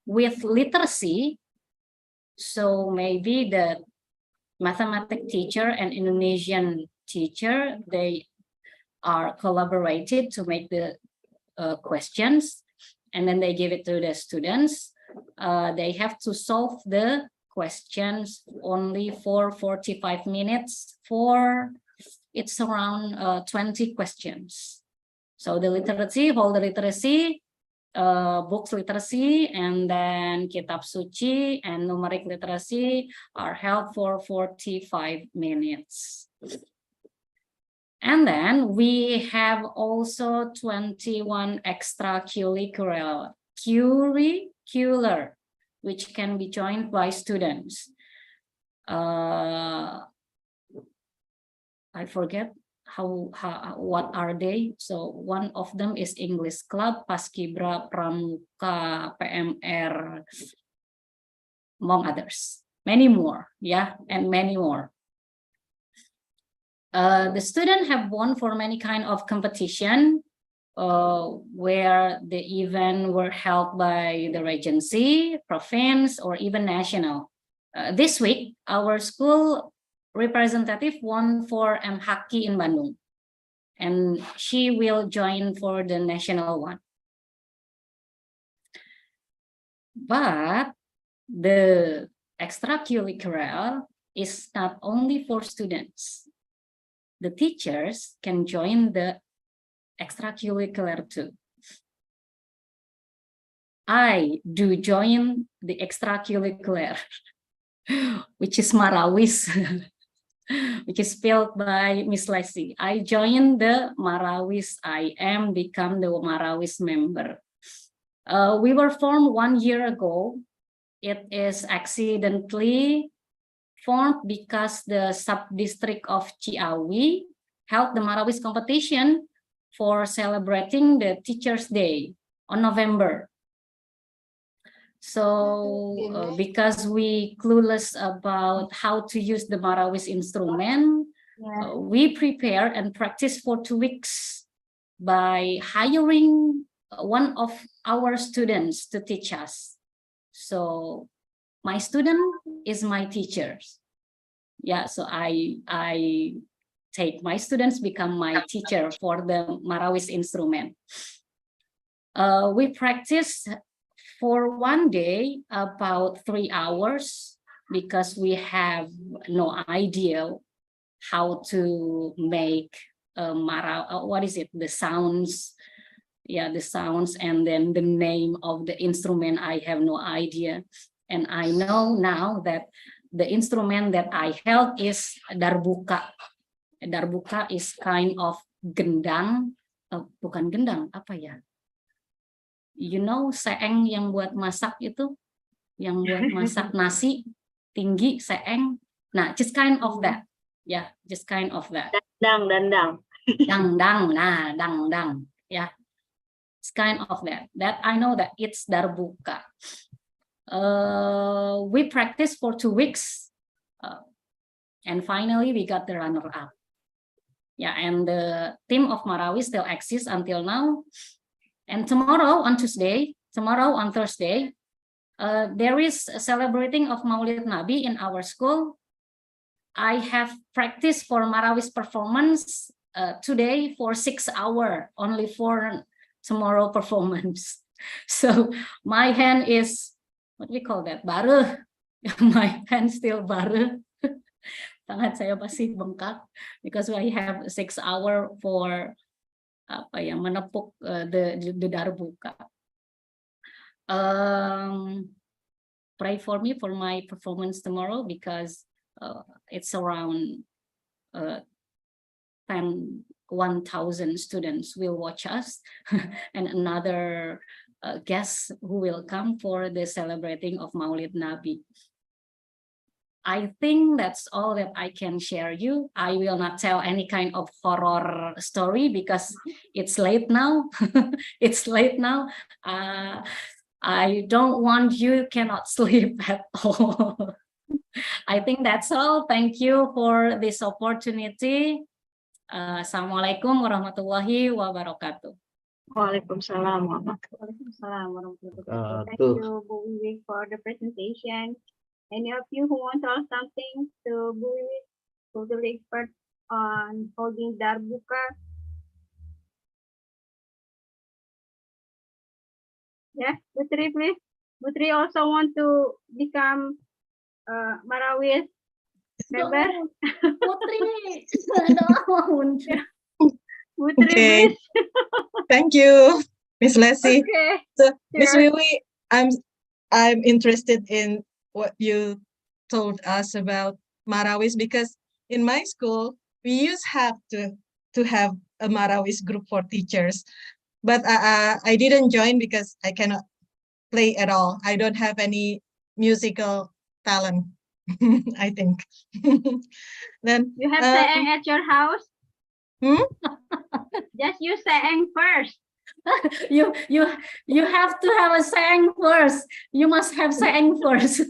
with literacy. So maybe the mathematic teacher and Indonesian teacher, they are collaborated to make the questions, and then they give it to the students. They have to solve the questions only for 45 minutes for it's around 20 questions. So the literacy, whole the literacy, books literacy, and then kitab suci and numeric literacy are held for 45 minutes. And then we have also 21 extracurricular, which can be joined by students. I forget what are they. So one of them is English Club, Paskibra, Pramuka, PMR, among others. Many more, yeah, and many more. The students have won for many kind of competition where the event were held by the regency, province, or even national. This week, our school representative won for MHaki in Bandung, and she will join for the national one. But the extracurricular is not only for students. The teachers can join the extracurricular too. I do join the extracurricular, which is Marawis, which is spelled by Miss Leslie. I joined the Marawis. I am become the Marawis member. We were formed 1 year ago. It is accidentally formed because the sub-district of Ciawi held the Marawis competition for celebrating the Teachers' Day on November. So because we clueless about how to use the Marawis instrument, we prepare and practice for 2 weeks by hiring one of our students to teach us. So my student is my teachers. Yeah, so I take my students become my teacher for the Marawis instrument. We practice for 1 day about 3 hours because we have no idea how to make what is it? The sounds. Yeah, the sounds, and then the name of the instrument, I have no idea. And I know now that the instrument that I held is darbuka. Darbuka is kind of gendang, bukan gendang, apa ya? You know, seeng yang buat masak itu, yang buat masak nasi tinggi, seeng. Nah, just kind of that. Yeah, just kind of that. Dandang. Dang. Yeah, it's kind of that. That I know that it's darbuka. We practiced for 2 weeks, and finally we got the runner-up. Yeah, and the team of Marawi still exists until now. And tomorrow on Thursday, there is a celebrating of Maulid Nabi in our school. I have practiced for Marawi's performance today for 6 hours, only for tomorrow performance. So my hand is, what we call that, baru. My hand still baru. Tangan saya masih bengkak because I have 6 hours for menepuk the darbuka. Pray for me for my performance tomorrow because it's around 1,000 students will watch us and another guests who will come for the celebrating of Maulid Nabi. I think that's all that I can share you. I will not tell any kind of horror story because it's late now. It's late now. I don't want you cannot sleep at all. I think that's all. Thank you for this opportunity. Assalamualaikum warahmatullahi wabarakatuh. Waalaikumsalam warahmatullahi wabarakatuh. Thank you, Bu Wiwi, for the presentation. Any of you who want to ask something to Bu Wiwi, who's the expert on holding darbuka? Yeah, Putri, please. Putri also want to become Marawi's member. Putri, Putri, Okay. please. Thank you, Miss Leslie. Okay. So, Miss Sure. Wiwi, I'm interested in what you told us about Marawis because in my school we used to have a Marawis group for teachers, but I didn't join because I cannot play at all. I don't have any musical talent. I think. Then You have seeng at your house? Just use seeng first. You have to have a seeng first. You must have seeng first.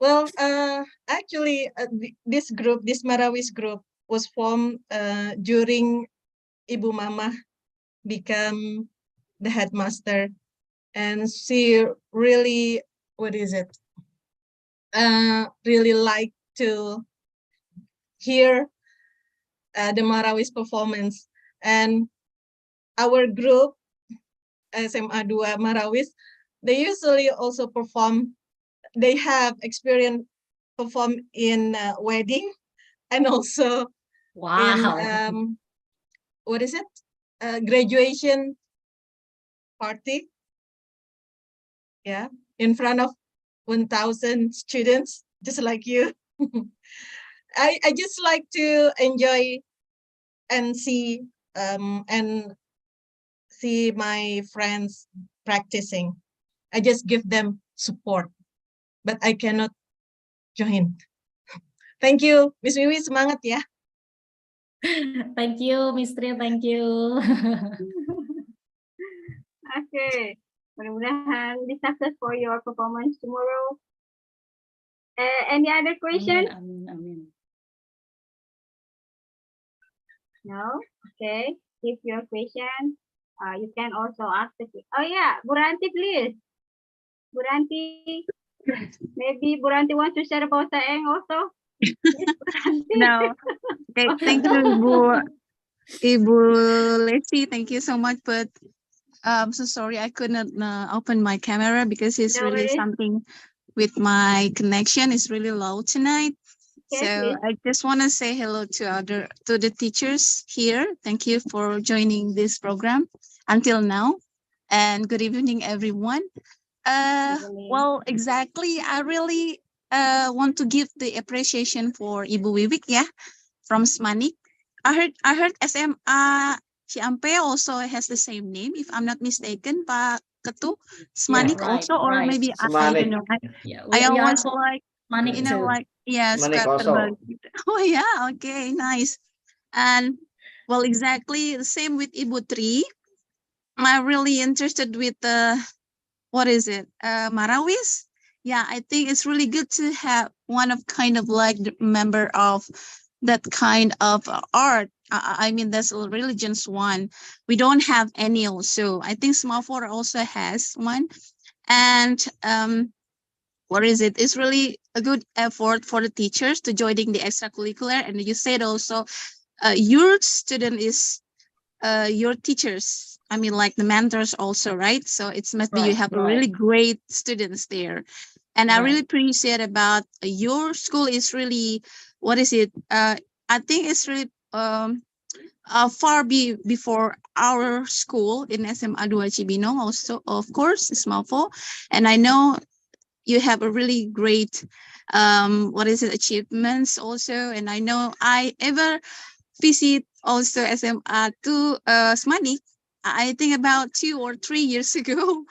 Well, actually, this Marawis group was formed during Ibu Mama become the headmaster, and she really, really like to hear the Marawis performance, and our group SMA 2 Marawis, they usually also perform. They have experience perform in wedding and also in graduation party. Yeah, in front of 1,000 students, just like you. I just like to enjoy and see my friends practicing. I just give them support, but I cannot join. Thank you, Miss Wiwi, semangat ya. Thank you, Miss Tri, thank you. Okay, mudah-mudahan be success for your performance tomorrow. Any other question? Amin. No? Okay. If your question, you can also ask the question. Oh yeah, Buranti, please. Buranti, maybe Buranti wants to share about seeng also. No. Okay, thank you, Ibu Leslie. Thank you so much. But I'm so sorry I couldn't open my camera because it's No really worries. something with my connection. It's really low tonight. Yes, So please. I just want to say hello to the teachers here. Thank you for joining this program until now, and good evening, everyone. Well, exactly. I really want to give the appreciation for Ibu Wiwik, yeah, from Smanik. I heard SMA Ciampe also has the same name, if I'm not mistaken, Pak Ketu. Smanik right, also, or right. maybe I don't know. Yeah, I we are always called like, Manik you know, too. like, yeah, Smanik suka also. terbalik gitu. Oh yeah, okay, nice. And well, exactly the same with Ibu Tri. I'm really interested with what is it? Marawis. Yeah, I think it's really good to have one of kind of like the member of that kind of art. I mean, that's a religions one. We don't have any also. I think Small Four also has one. And what is it? It's really a good effort for the teachers to joining the extracurricular. And you said also, your student is your teachers. I mean, like the mentors also, right? So it's must be you have really great students there. And I really appreciate about your school is really, what is it? I think it's really before our school in SMA 2 Cibinong also, of course, Small Four. And I know you have a really great what is it, achievements also. And I know I ever visit also SMA to Smanik. I think about 2 or 3 years ago.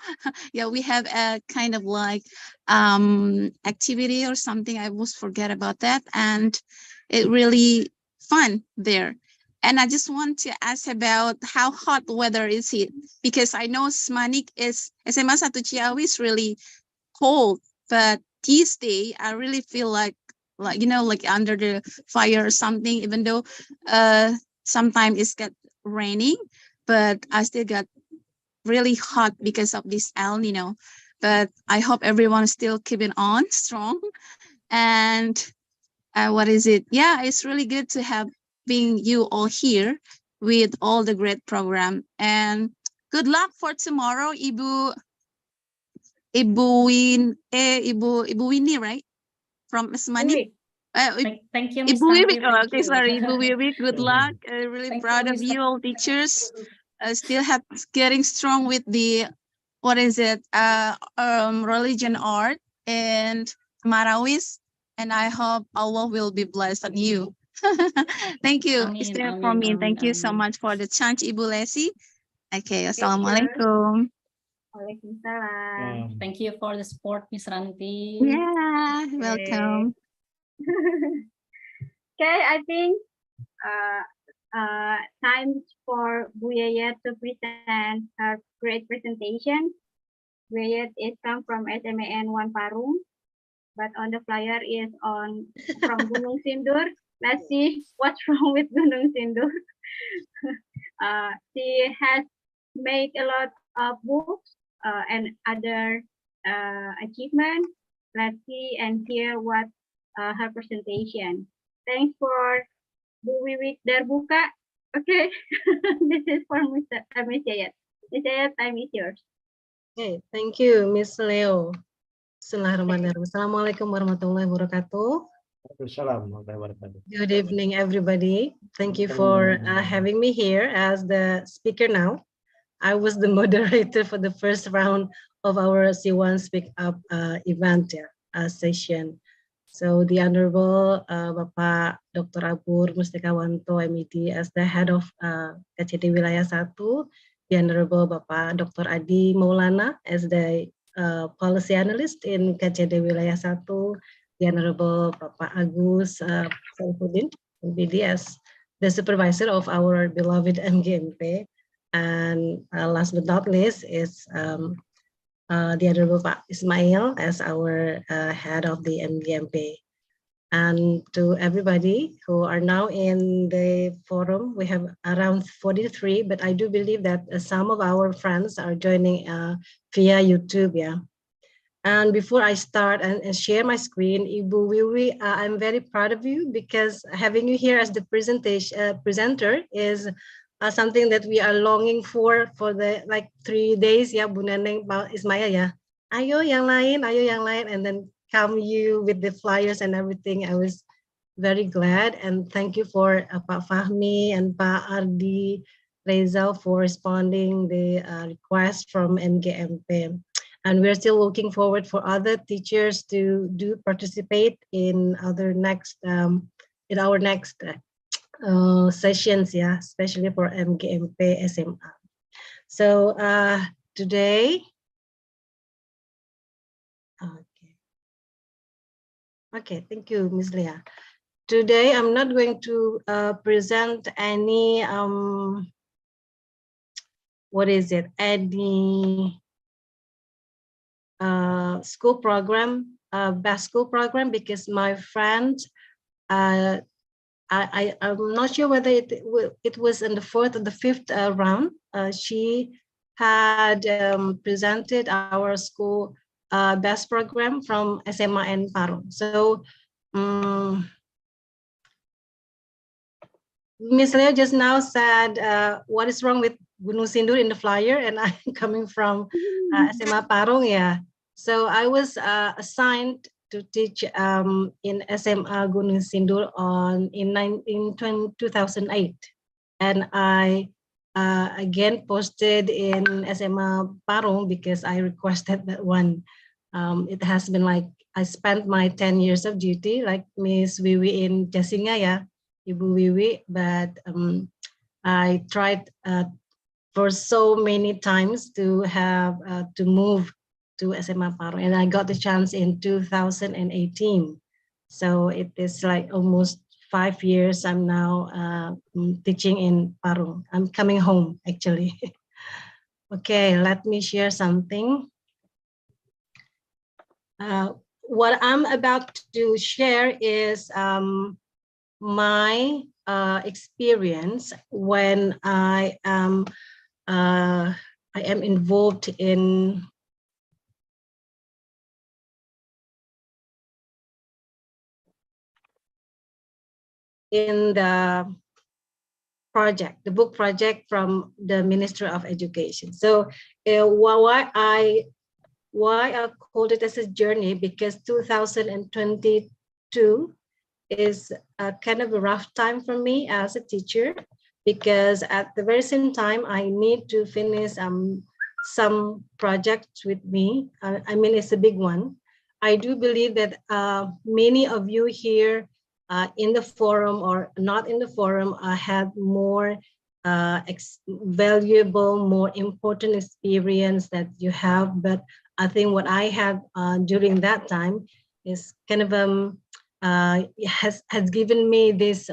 Yeah, we have a kind of like activity or something. I was forget about that, and it really fun there. And I just want to ask about how hot weather is it, because I know Smanik is SMA 1 Ciawi is really cold, but these days I really feel like you know, like under the fire or something, even though sometimes it's got raining, but I still got really hot because of this El Nino. But I hope everyone is still keeping on strong. And what is it? Yeah, it's really good to have being you all here with all the great program. And good luck for tomorrow, Ibu Winnie, right? From Smanik. Thank you, Miss Ibu Wiwik. Tanti. Oh, Thank okay, you. sorry, Ibu Wiwik. Good luck. Really Thank proud you, of Mr. you all teachers. Still have getting strong with the what is it? Religion art and Marawis. And I hope Allah will be blessed on you. Thank you. It's there for me. Thank you so much for the chance, Ibu Lesi. Okay, assalamualaikum. Waalaikumsalam. Thank you for the support, Miss Ranti. Yeah, welcome. Okay, I think time for Bu Yayat to present her great presentation. Bu Yayat is come from SMAN 1 Parung, but on the flyer is from Gunung Sindur. Let's see what's wrong with Gunung Sindur. She has made a lot of books and other achievements. Let's see and hear what her presentation. Thanks for Bu Wiwik Darbuka. Okay, this is for Miss Yayat. Miss Yayat, time is yours. Okay, thank you, Miss Leo. Bismillahirrahmanirrahim. Assalamualaikum warahmatullahi wabarakatuh. Good evening, everybody. Thank you for having me here as the speaker now. I was the moderator for the first round of our C1 Speak Up event session. So the Honorable Bapak Dr. Abur Mustikawanto MED as the head of KCD Wilayah 1, the Honorable Bapak Dr. Adi Maulana as the policy analyst in KCD Wilayah 1, the Honorable Bapak Agus Saifuddin MPD as the supervisor of our beloved MGMP. And last but not least is the Honorable Pak Ismail as our head of the MGMP. And to everybody who are now in the forum, we have around 43, but I do believe that some of our friends are joining via YouTube, yeah. And before I start and share my screen, Ibu Wiwi, I'm very proud of you because having you here as the presenter is something that we are longing for the like 3 days, ya, Bu Neneng, Pak Ismail, ya. Ayo yang lain, and then come you with the flyers and everything. I was very glad, and thank you for Pak Fahmi and Pak Ardi Reza for responding the request from MGMP. And we're still looking forward for other teachers to participate in other next in our next sessions, yeah, especially for MGMP SMA. So today, okay, thank you, Ms. Leah. Today, I'm not going to present any, any school program, best school program, because my friend, I'm not sure whether it was in the 4th or the 5th round. She had presented our school best program from SMA and Parung. So Ms. Leo just now said, what is wrong with Gunung Sindur in the flyer? And I'm coming from SMA Parung, yeah. So I was assigned to teach in SMA Gunung Sindur in 2008. And I again posted in SMA Parung because I requested that one. It has been like, I spent my 10 years of duty like Miss Wiwi in Jasinga, yeah. Ibu Wiwi, but I tried for so many times to have to move to SMA Parung, and I got the chance in 2018. So it is like almost 5 years I'm now teaching in Parung. I'm coming home actually. Okay, let me share something. What I'm about to share is my experience when I am involved in the project, the book project from the Ministry of Education. So why I called it as a journey, because 2022 is kind of a rough time for me as a teacher, because at the very same time I need to finish some projects with me. I mean, it's a big one. I do believe that many of you here in the forum or not in the forum had more valuable, more important experience that you have. But I think what I had during that time is kind of has given me this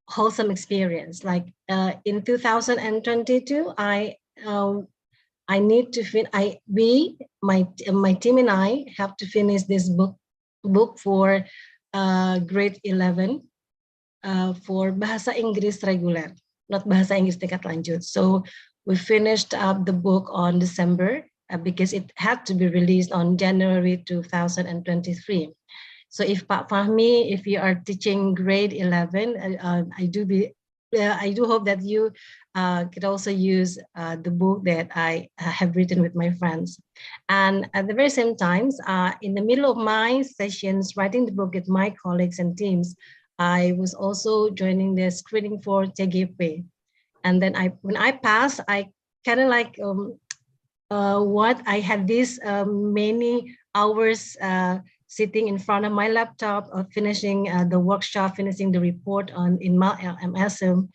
wholesome experience. Like in 2022, I need to my team and I have to finish this book for grade 11 for Bahasa Inggris reguler, not Bahasa Inggris tingkat lanjut. So we finished up the book on December because it had to be released on January 2023. So if Pak Fahmi, if you are teaching grade 11, I do hope that you could also use the book that I have written with my friends. And at the very same time, in the middle of my sessions, writing the book with my colleagues and teams, I was also joining the screening for TGP. And then when I passed, I kind of like what I had these many hours sitting in front of my laptop, finishing the workshop, finishing the report in my LMSM.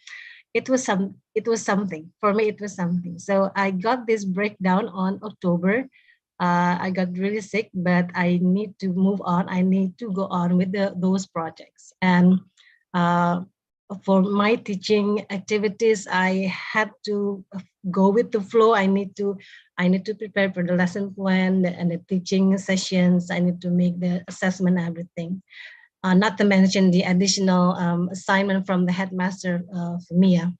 It was something for me. It was something. So I got this breakdown on October. I got really sick, but I need to move on. I need to go on with those projects. And for my teaching activities, I had to go with the flow. I need to prepare for the lesson plan and the teaching sessions. I need to make the assessment, everything. Not to mention the additional assignment from the headmaster for Mia.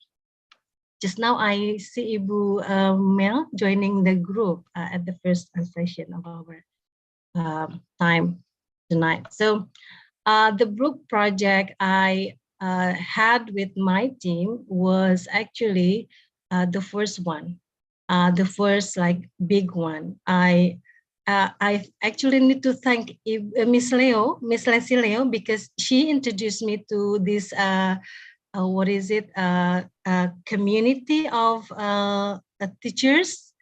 Just now I see Ibu Mel joining the group at the first session of our time tonight. So the book project I had with my team was actually the first one, the first like big one. I actually need to thank Miss Leslie Leo, because she introduced me to this community of teachers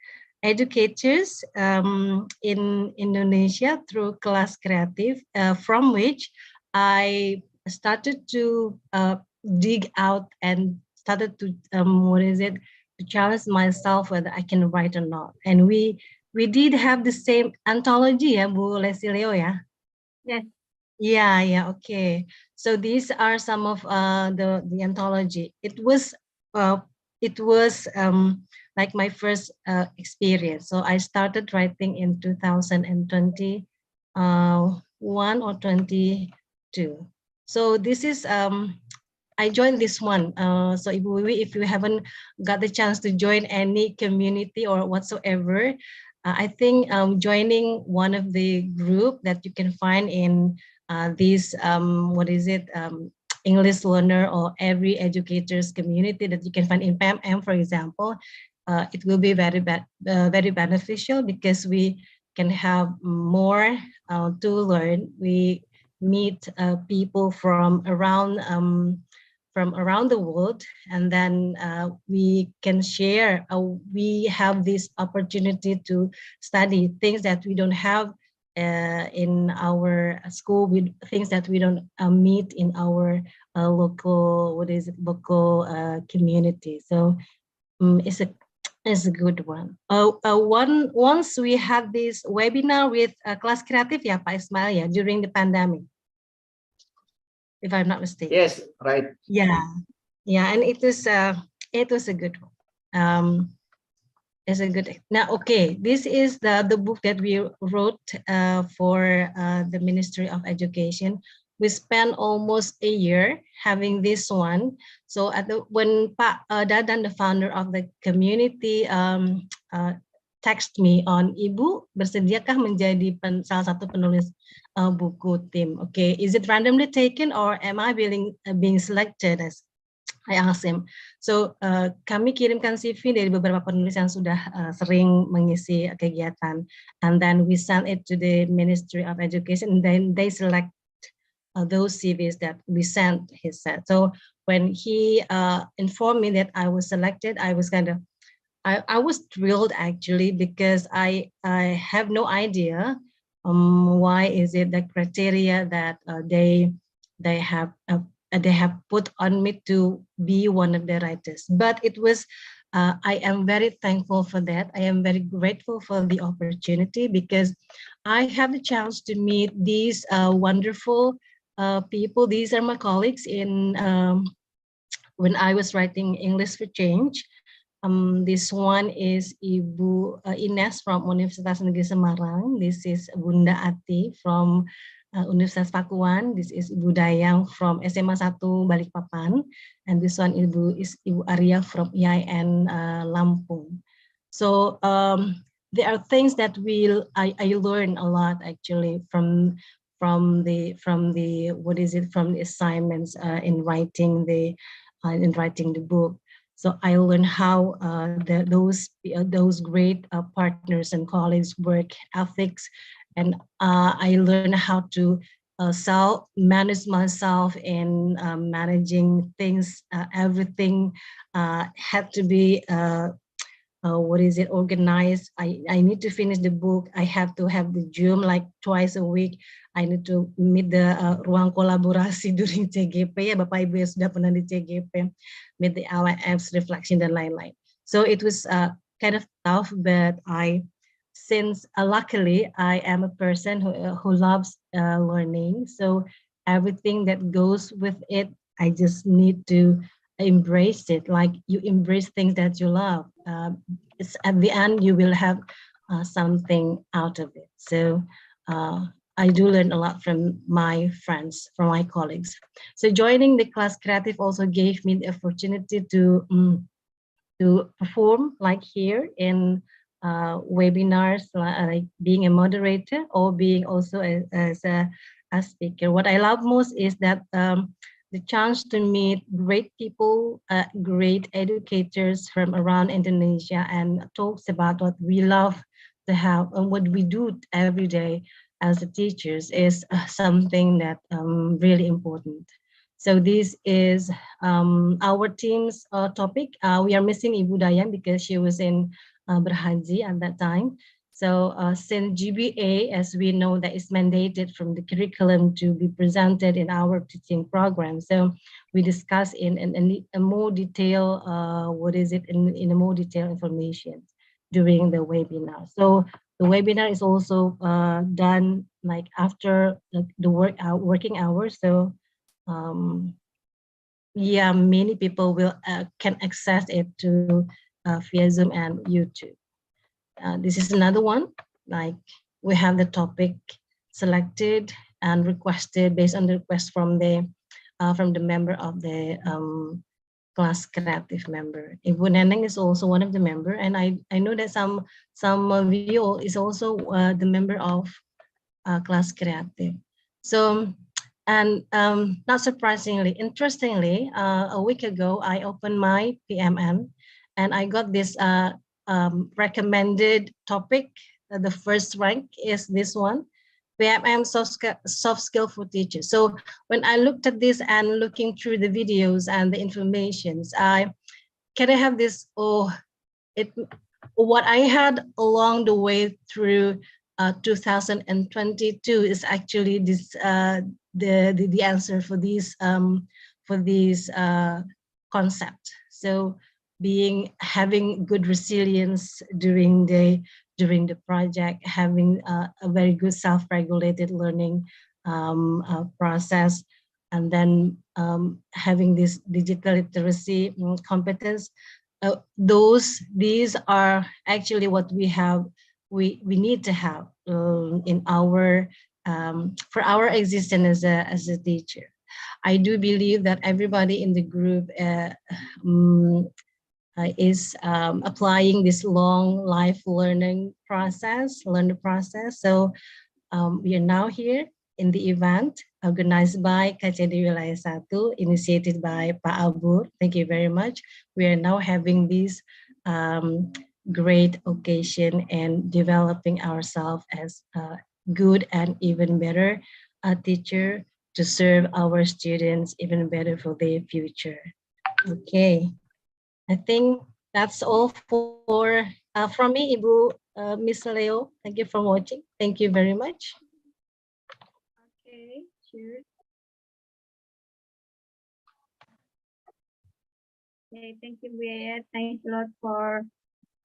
educators in Indonesia through Kelas Kreatif, from which I started to dig out and started to to challenge myself whether I can write or not. And we did have the same anthology, ya, Bu Lesilio, ya. Yes. Yeah, okay. So these are some of the anthology. It was like my first experience. So I started writing in 2021 or 22. So this is I joined this one. So Ibu Wiwi, if you haven't got the chance to join any community or whatsoever, I think joining one of the group that you can find in this English learner or every educators community that you can find in PMM, for example, it will be very beneficial because we can have more to learn. We meet people from around the world, and then we can share. We have this opportunity to study things that we don't have in our school, with things that we don't meet in our local community. So it's a good one. Once we had this webinar with Kelas Kreatif, ya Pak Ismail, ya, during the pandemic, if I'm not mistaken. Yes, right. Yeah, and it was a good one. It's a good. Now, okay, this is the book that we wrote for the Ministry of Education. We spent almost a year having this one. So when Pak Dadan, the founder of the community, text me on, Ibu bersediakah menjadi salah satu penulis buku tim? Okay, is it randomly taken or am I being selected? As I asked him. So kami kirimkan CV dari beberapa penulis yang sudah sering mengisi kegiatan, and then we sent it to the Ministry of Education, and then they select those CVs that we sent, he said. So when he informed me that I was selected, I was I was thrilled actually, because I have no idea why is it the criteria that they have put on me to be one of the writers. But it was I am very thankful for that. I am very grateful for the opportunity, because I have the chance to meet these wonderful people. These are my colleagues in when I was writing English for Change. This one is Ibu Ines from Universitas Negeri Semarang. This is Bunda Ati from Universitas Pakuan. This is Ibu Dayang from SMA 1 Balikpapan. And this one is Ibu Arya from IAIN Lampung. So there are things that I learned a lot actually from the assignments in writing the book. So I learned how those great partners and colleagues work ethics, and I learned how to manage myself in managing things. Everything had to be organized. I need to finish the book. I have to have the Zoom like twice a week. I need to meet the ruang kolaborasi during CGP, ya Bapak Ibu yang sudah pernah di CGP, meet the LMs, reflection, dan lain-lain. So it was kind of tough, but since luckily I am a person who loves learning, so everything that goes with it, I just need to embrace it. Like you embrace things that you love. It's at the end you will have something out of it. So I do learn a lot from my friends, from my colleagues. So joining the Kelas Kreatif also gave me the opportunity to perform like here in webinars, like being a moderator or being also as a speaker. What I love most is that the chance to meet great people, great educators from around Indonesia, and talks about what we love to have and what we do every day as the teachers is something that really important. So this is our team's topic. We are missing Ibu Dayang because she was in berhaji at that time. So since GBA, as we know, that is mandated from the curriculum to be presented in our teaching program. So we discuss in a more detail, in a more detailed information during the webinar. So the webinar is also done like after the working hours. So yeah, many people will can access it to via Zoom and YouTube. This is another one, like we have the topic selected and requested based on the request from the member of the class creative member. Ibu Neneng is also one of the member, and I know that some of you is also the member of class creative. So, and not surprisingly, interestingly, a week ago, I opened my PMN and I got this recommended topic. The first rank is this one, PMM soft skill for teachers. So when I looked at this and looking through the videos and the informations, I kind of have this, what I had along the way through 2022 is actually this the answer for these concept. So having good resilience during the project, having a very good self-regulated learning process, and then having this digital literacy competence. These are actually what we need to have in our for our existence as a teacher. I do believe that everybody in the group is applying this long life learning process. So we are now here in the event organized by KCD Wilayah 1, initiated by Pak Abur. Thank you very much. We are now having this great occasion and developing ourselves as a good and even better teacher to serve our students even better for their future. Okay, I think that's all for from me, Ibu Miss Leo. Thank you for watching. Thank you very much. Okay, sure. Okay, thank you, Buya. Thanks a lot for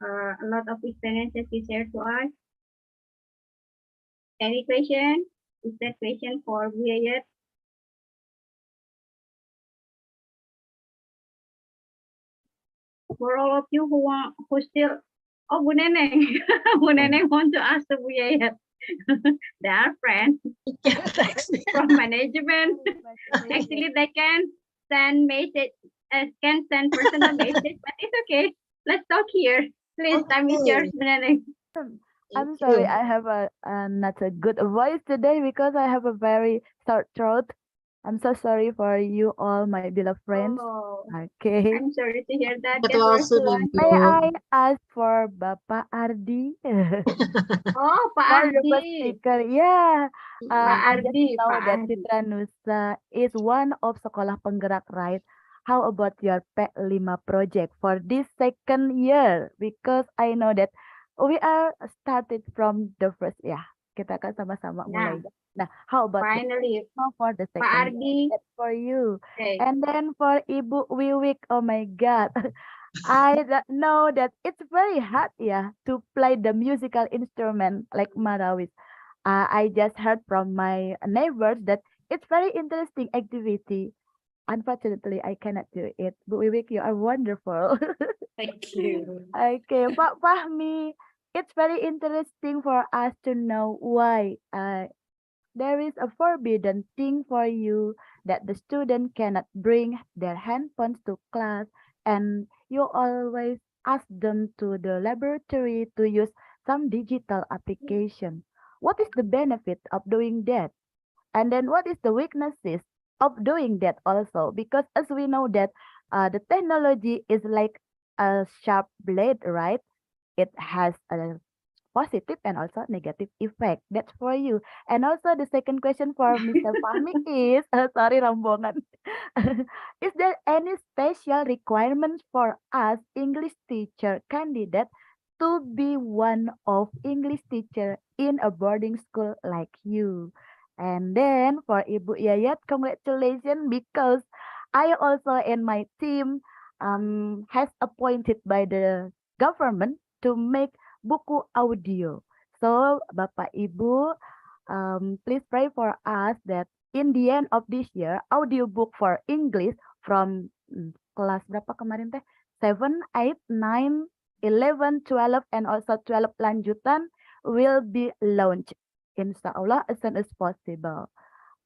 a lot of experiences you shared to us. Any question? Is that question for Buya? For all of you who still, oh, Bu Neneng, Bu Neneng want to ask the Buya. They are friends from management. Actually, they can send message, can send personal message, but it's okay. Let's talk here. Please, time is yours, Bu Neneng. I'm sorry, I have not a good voice today because I have a very sore throat. I'm so sorry for you all, my beloved friends. Oh, Okay. I'm sorry to hear that. Betul Get worse to sudah. May I ask for Bapak Ardi? Oh, Pak For the first Ardi. speaker, yeah. I just Ardi, know Pak that Ardi. Citra Nusa is one of Sekolah Penggerak, right? How about your P5 project for this second year? Because I know that we are started from the first, yeah. Kita kan sama-sama mulai. Nah, how about Finally, for the Pak second Ardi. year? That's for you. Okay. And then for Ibu Wiwik, oh my God. I know that it's very hard, yeah, to play the musical instrument like Marawis. I just heard from my neighbors that it's very interesting activity. Unfortunately, I cannot do it. But Wiwik, you are wonderful. Thank you. Okay, Pak Fahmi, it's very interesting for us to know why there is a forbidden thing for you that the student cannot bring their handphones to class, and you always ask them to the laboratory to use some digital application. What is the benefit of doing that? And then what is the weaknesses of doing that also? Because as we know that the technology is like a sharp blade, right? It has a positive and also negative effect. That's for you. And also the second question for Mr. Fahmi is, sorry Rambongan, is there any special requirements for us English teacher candidate to be one of English teacher in a boarding school like you. And then for Ibu Yayat, congratulations because I also and my team has appointed by the government to make buku audio. So Bapak Ibu, please pray for us that in the end of this year, audiobook for English from kelas berapa kemarin teh? 7, 8, 9, 11, 12, and also 12 lanjutan will be launched. Insya Allah as soon as possible.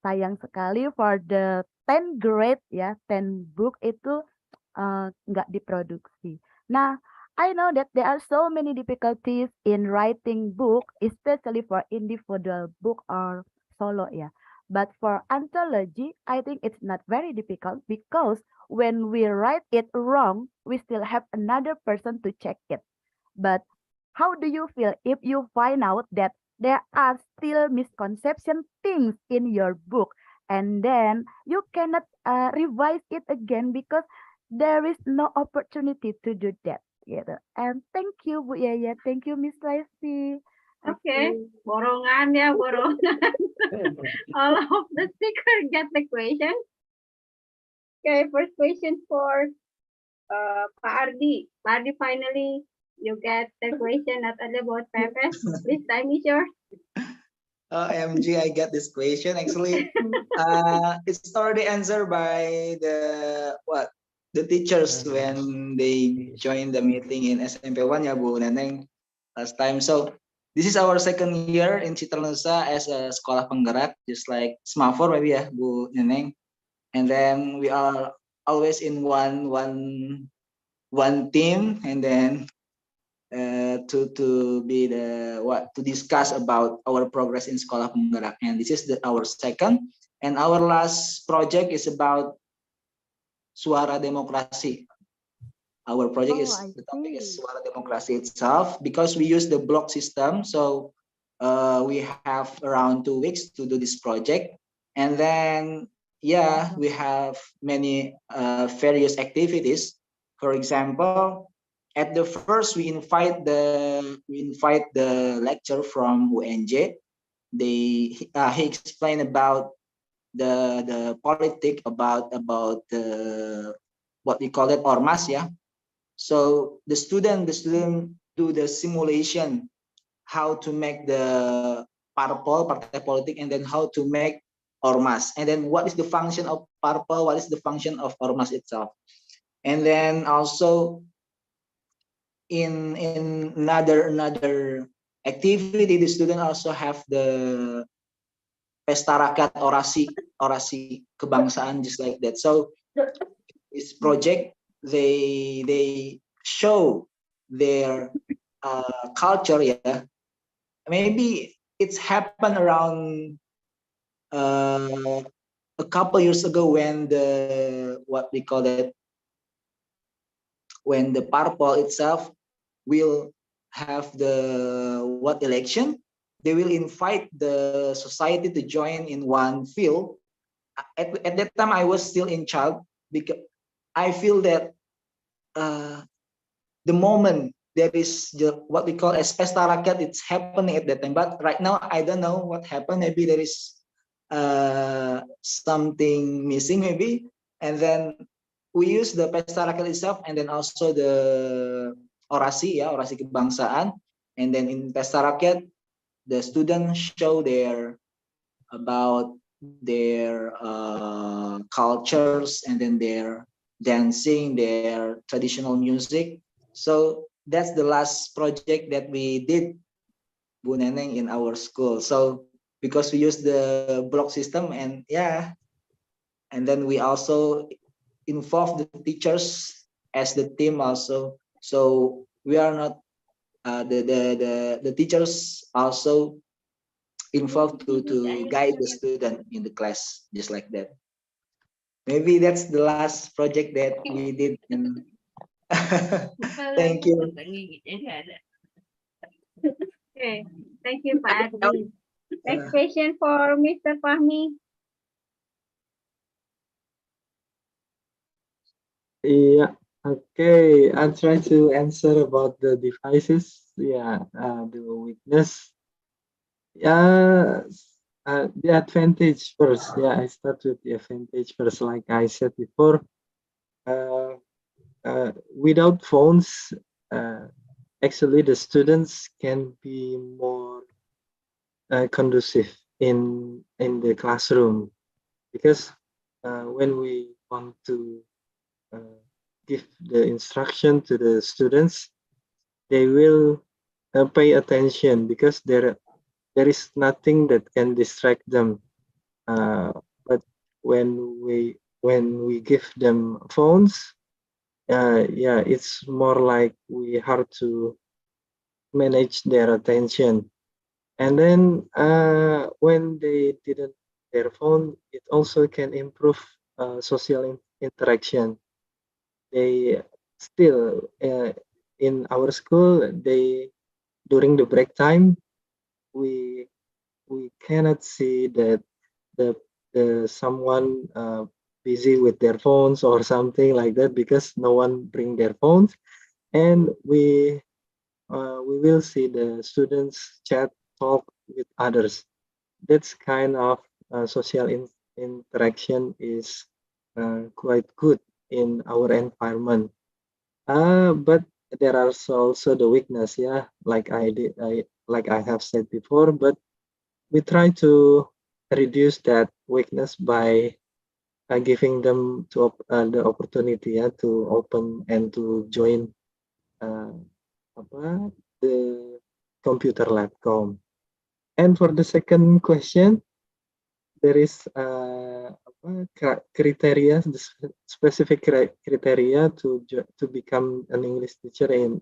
Sayang sekali for the 10 grade ya, 10 book itu nggak diproduksi. Nah, I know that there are so many difficulties in writing book, especially for individual book or solo ya. But for anthology, I think it's not very difficult because when we write it wrong, we still have another person to check it. But how do you feel if you find out that there are still misconception things in your book and then you cannot revise it again because there is no opportunity to do that. Gitu. And thank you Bu Yaya, thank you Miss Lesti. Okay, borongan ya, borongan. All of the speaker get the question. Okay, first question for Pak Ardi. Pak Ardi, finally you get the question not only about purpose. This time is yours. MG, I get this question. Actually, it's already answered by the teachers when they joined the meeting in SMP 1 ya Bu Neneng last time. So this is our second year in Citra Nusa as a sekolah penggerak, just like SMAFOR maybe ya Bu Neneng. And then we are always in one team, and then to be to discuss about our progress in sekolah penggerak. And this is our second, and our last project is about suara demokrasi. Our project the topic is suara demokrasi itself, because we use the block system. So we have around 2 weeks to do this project, and then we have many various activities. For example, at the first we invite the lecturer from UNJ. He explained about the politic about the what we call it ormas ya. So the student do the simulation how to make the partai politik, and then how to make ormas, and then what is the function of parpol, what is the function of ormas itself. And then also in another activity, the student also have the pesta rakyat, orasi kebangsaan, just like that. So this project, they show their culture. Maybe it's happened around a couple years ago when when the parpol itself will have the election. They will invite the society to join in one field. At that time I was still in charge, because I feel that the moment there is what we call as pesta rakyat, it's happening at that time. But right now I don't know what happened. Maybe there is something missing maybe. And then we use the pesta rakyat itself, and then also the orasi kebangsaan. And then in pesta rakyat, the students show about their cultures, and then their dancing, their traditional music. So that's the last project that we did, Bu Neneng, in our school. So because we use the block system, and and then we also involve the teachers as the team also. So we are not the teachers also involved to guide the student in the class, just like that. Maybe that's the last project that we did. And thank you. Okay, thank you, Pak Ardi. Next question for Mr. Fahmi. Iya, Okay, I'll try to answer about the devices. Yeah, the weakness. Yeah, the advantage first. Yeah, I start with the advantage first. Like I said before, uh, without phones, actually the students can be more conducive in the classroom, because when we want to give the instruction to the students, they will pay attention, because there is nothing that can distract them. But when we give them phones, yeah, it's more like we have to manage their attention. And then when they didn't their phone, it also can improve social interaction. They still in our school, they during the break time, we cannot see that the someone busy with their phones or something like that, because no one bring their phones, and we will see the students chat, talk with others. That's kind of social interaction is quite good in our environment. But there are also the weakness, yeah, like I have said before, but we try to reduce that weakness by giving them the opportunity, yeah, to open and to join uh, the computer lab.com. And for the second question, there is criteria, the specific criteria to become an English teacher in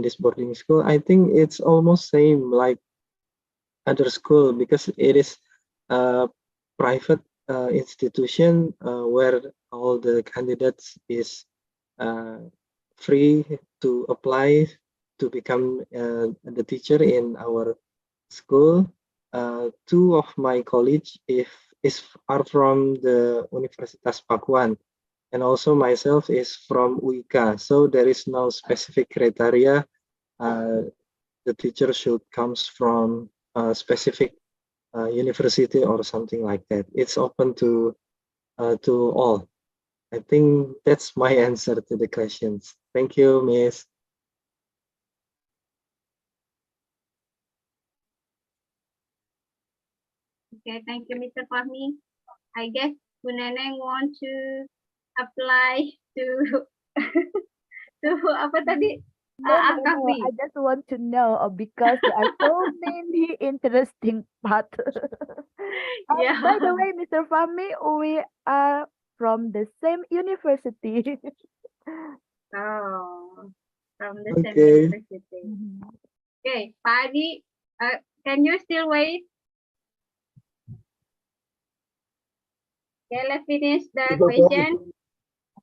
this boarding school. I think it's almost same like other school, because it is a private institution where all the candidates is free to apply to become the teacher in our school. Two of my colleagues are from the Universitas Pakuan, and also myself is from UIKA. So there is no specific criteria. The teacher should comes from a specific university or something like that. It's open to all. I think that's my answer to the questions. Thank you, Miss. Okay, thank you, Mr. Fahmi. I guess Bu Neneng want to apply to to apa tadi? No, no, no, Alkafi. I just want to know because there are so many interesting parts. Yeah. By the way, Mr. Fahmi, we are from the same university. Oh, from the same Okay. university. Okay, Pak Adi, can you still wait? Okay, let's finish the question.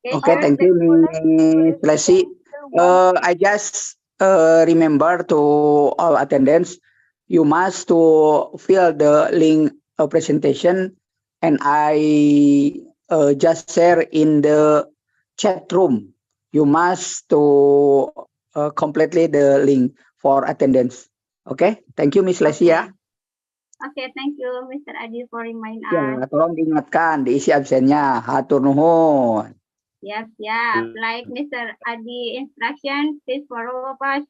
Okay, sure. thank you, Miss Lesi. I just remember to all attendants, you must to fill the link presentation, and I just share in the chat room. You must to completely the link for attendance. Okay, thank you, Miss Lesi ya. Okay, thank you, Mr. Adi, for reminding us. Ya, tolong diingatkan diisi absennya. Hatur nuhun. Siap. Like Mr. Adi instruction, please for all of us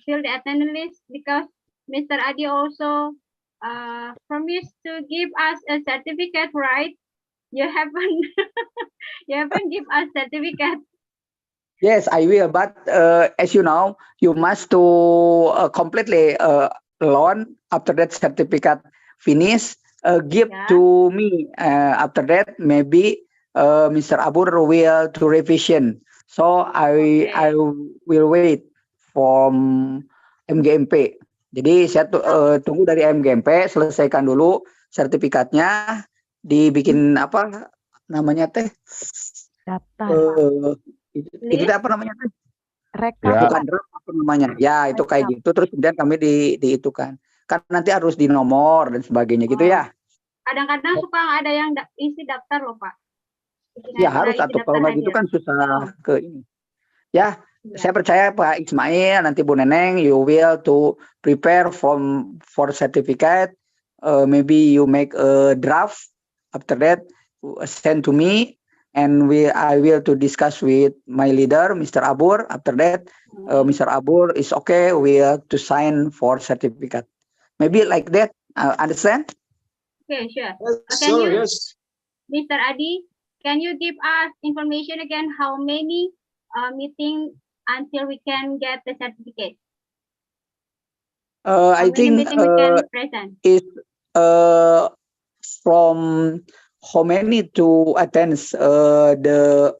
fill the attendance list, because Mr. Adi also promised to give us a certificate, right? You haven't you haven't give us certificate. Yes, I will. But as you know, you must to completely learn after that certificate finish. Give to me after that. Maybe Mr. Abur will to revision. So I will wait from MGMP. Jadi saya tunggu dari MGMP, selesaikan dulu sertifikatnya, dibikin apa namanya teh? Daftar. Itu apa namanya teh? Rekap. Bukan draft apa namanya? Ya, itu kayak gitu. Terus kemudian kami diitukan. Kan nanti harus di nomor dan sebagainya gitu ya. Kadang-kadang suka ada yang isi daftar loh, Pak. Ya harus atau kalau nggak gitu kan susah ke ini. Ya, saya percaya Pak Ismail, nanti Bu Neneng, you will to prepare for certificate. Maybe you make a draft. After that, send to me, and I will to discuss with my leader, Mr. Abur. After that, Mr. Abur is okay. We will to sign for certificate. Maybe like that. Understand? Okay, sure. Sure, yes. Mr. Adi, can you give us information again how many meetings until we can get the certificate? I think we can present? is from how many to attend the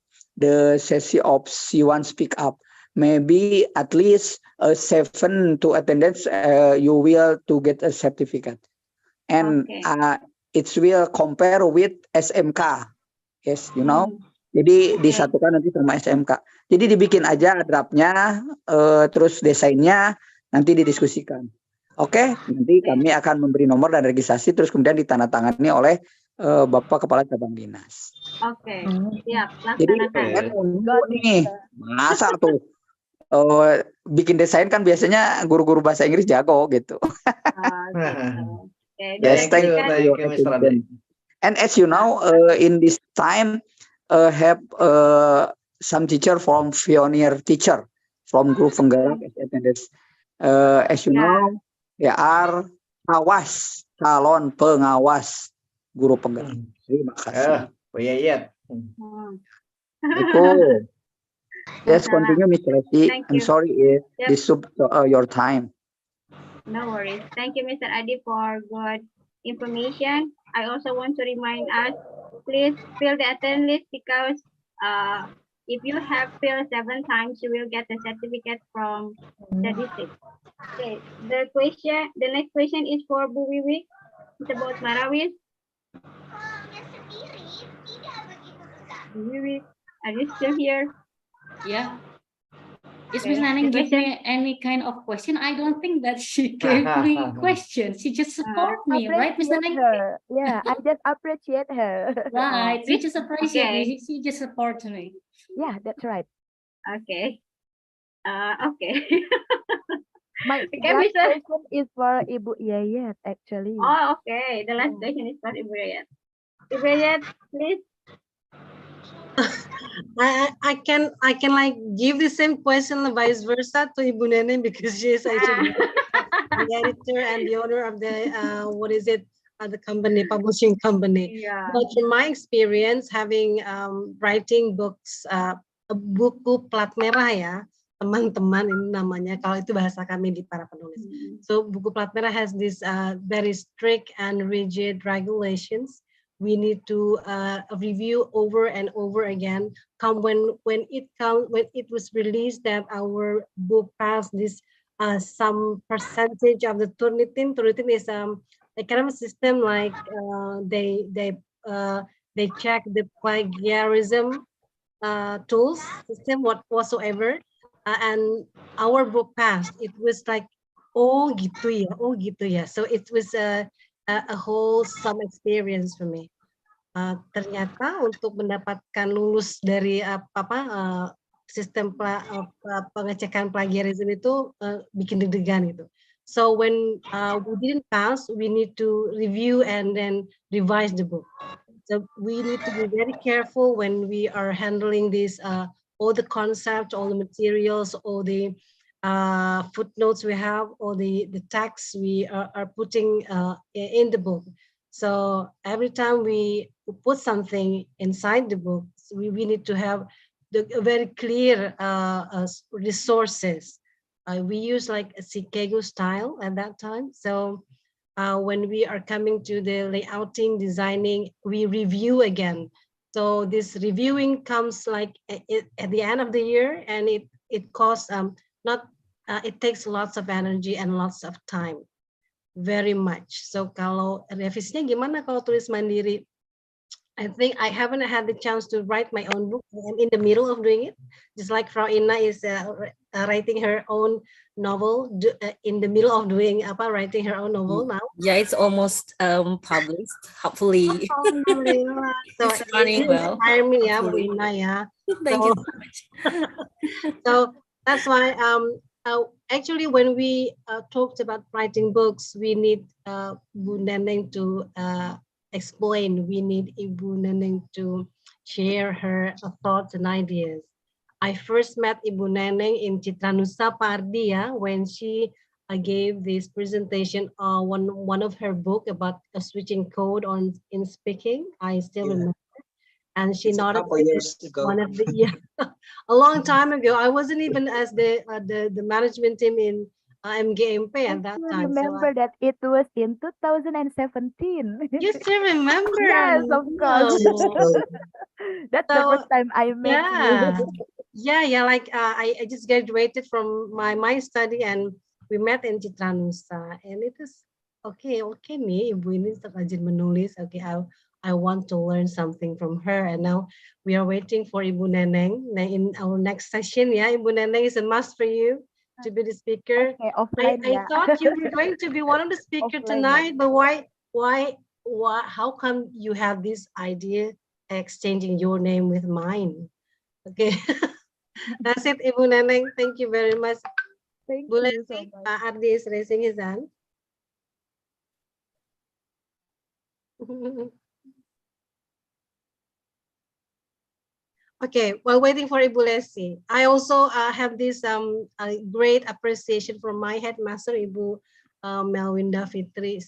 session of C1 speak up. Maybe at least 7 to attendance. You will to get a certificate, and it will compare with SMK. Yes, you know. Jadi disatukan nanti sama SMK. Jadi dibikin aja draftnya, terus desainnya nanti didiskusikan. Oke, nanti kami akan memberi nomor dan registrasi, terus kemudian ditandatangani oleh Bapak Kepala Cabang Dinas. Oke, siap. Jadi nih, masa tuh bikin desain kan biasanya guru-guru bahasa Inggris jago gitu. Yes, thank you, Mr. Adi. And as you know, in this time, have some teacher from pioneer teacher from group penggerak attendance. As you know, they are calon pengawas guru penggerak. Terima kasih. Yes, continue, Mr. Lesti. I'm sorry if this took your time. No worries. Thank you, Mr. Adi, for good information. I also want to remind us, please fill the attendance list because if you have filled 7 times, you will get the certificate from Cadisdik. Okay, the next question is for Bu Wiwi. It's about Marawis. Bu Wiwi, are you still here? Yeah. Is Miss Nanning give me any kind of question? I don't think that she gave me questions. She just support me, right, Miss Nanning? Yeah, I just appreciate her. Right, we just appreciate me. She just supports me. Yeah, that's right. Okay. Okay. My last question is for Ibu Yayat, actually. Oh, okay. The last question is for Ibu Yayat. Ibu Yayat, please. I can like give the same question vice versa to Ibu Neneng because she is actually the editor and the owner of the the company, publishing company. Yeah. But in my experience having writing books, buku plat merah ya, teman-teman ini namanya, kalau itu bahasa kami di para penulis. So buku plat merah has this very strict and rigid regulations. We need to review over and over again. When it was released that our book passed this some percentage of the Turnitin. Turnitin is a kind of a system like they check the plagiarism tools system whatsoever, and our book passed. It was like oh gitu ya. So it was a wholesome experience for me. Ternyata untuk mendapatkan lulus dari sistem pengecekan plagiarism itu bikin deg-degan gitu. So when we didn't pass, we need to review and then revise the book. So we need to be very careful when we are handling this, all the concepts, all the materials, all the footnotes we have, or the text we are putting in the book. So every time we put something inside the book, we need to have the very clear resources. We use like a Chicago style at that time. So when we are coming to the layouting, designing, we review again. So this reviewing comes like at the end of the year, and it costs it takes lots of energy and lots of time. Very much. So kalau revisinya gimana kalau tulis mandiri? I think I haven't had the chance to write my own book. I'm in the middle of doing it. Just like Frau Ina is writing her own novel in the middle of doing writing her own novel now. Yeah, it's almost published. Hopefully, Alhamdulillah. So it's running well. inspire me, ya, Bu Hopefully. Ina, ya. Thank you so much. So that's why actually when we talked about writing books, we need Bu Neneng to explain. We need Ibu Neneng to share her thoughts and ideas. I first met Ibu Neneng in Citranusa Pardi, ya, when she gave this presentation on one of her book about switching code in speaking. I still remember. And she It's a nodded couple years ago. one of the a long time ago. I wasn't even as the management team in MGMP at that I time. remember that it was in 2017. You still remember? Yes, of course. No. That's the first time I met you. Yeah. Like I just graduated from my study and we met in Citranusa, and it was okay nih, Ibu ini rajin menulis. Okay, I want to learn something from her, and now we are waiting for Ibu Neneng. In our next session, yeah, Ibu Neneng is a must for you to be the speaker. Okay, offline, I yeah. thought you were going to be one of the speakers Offline, tonight, but why? How come you have this idea exchanging your name with mine? Okay, that's it, Ibu Neneng. Thank you very much. Thank Bu you so Lesti, much. Pak Ardi is raising his hand. Okay, while waiting for Ibu Lesti, I also have this great appreciation from my headmaster, Ibu Melwinda Fitri.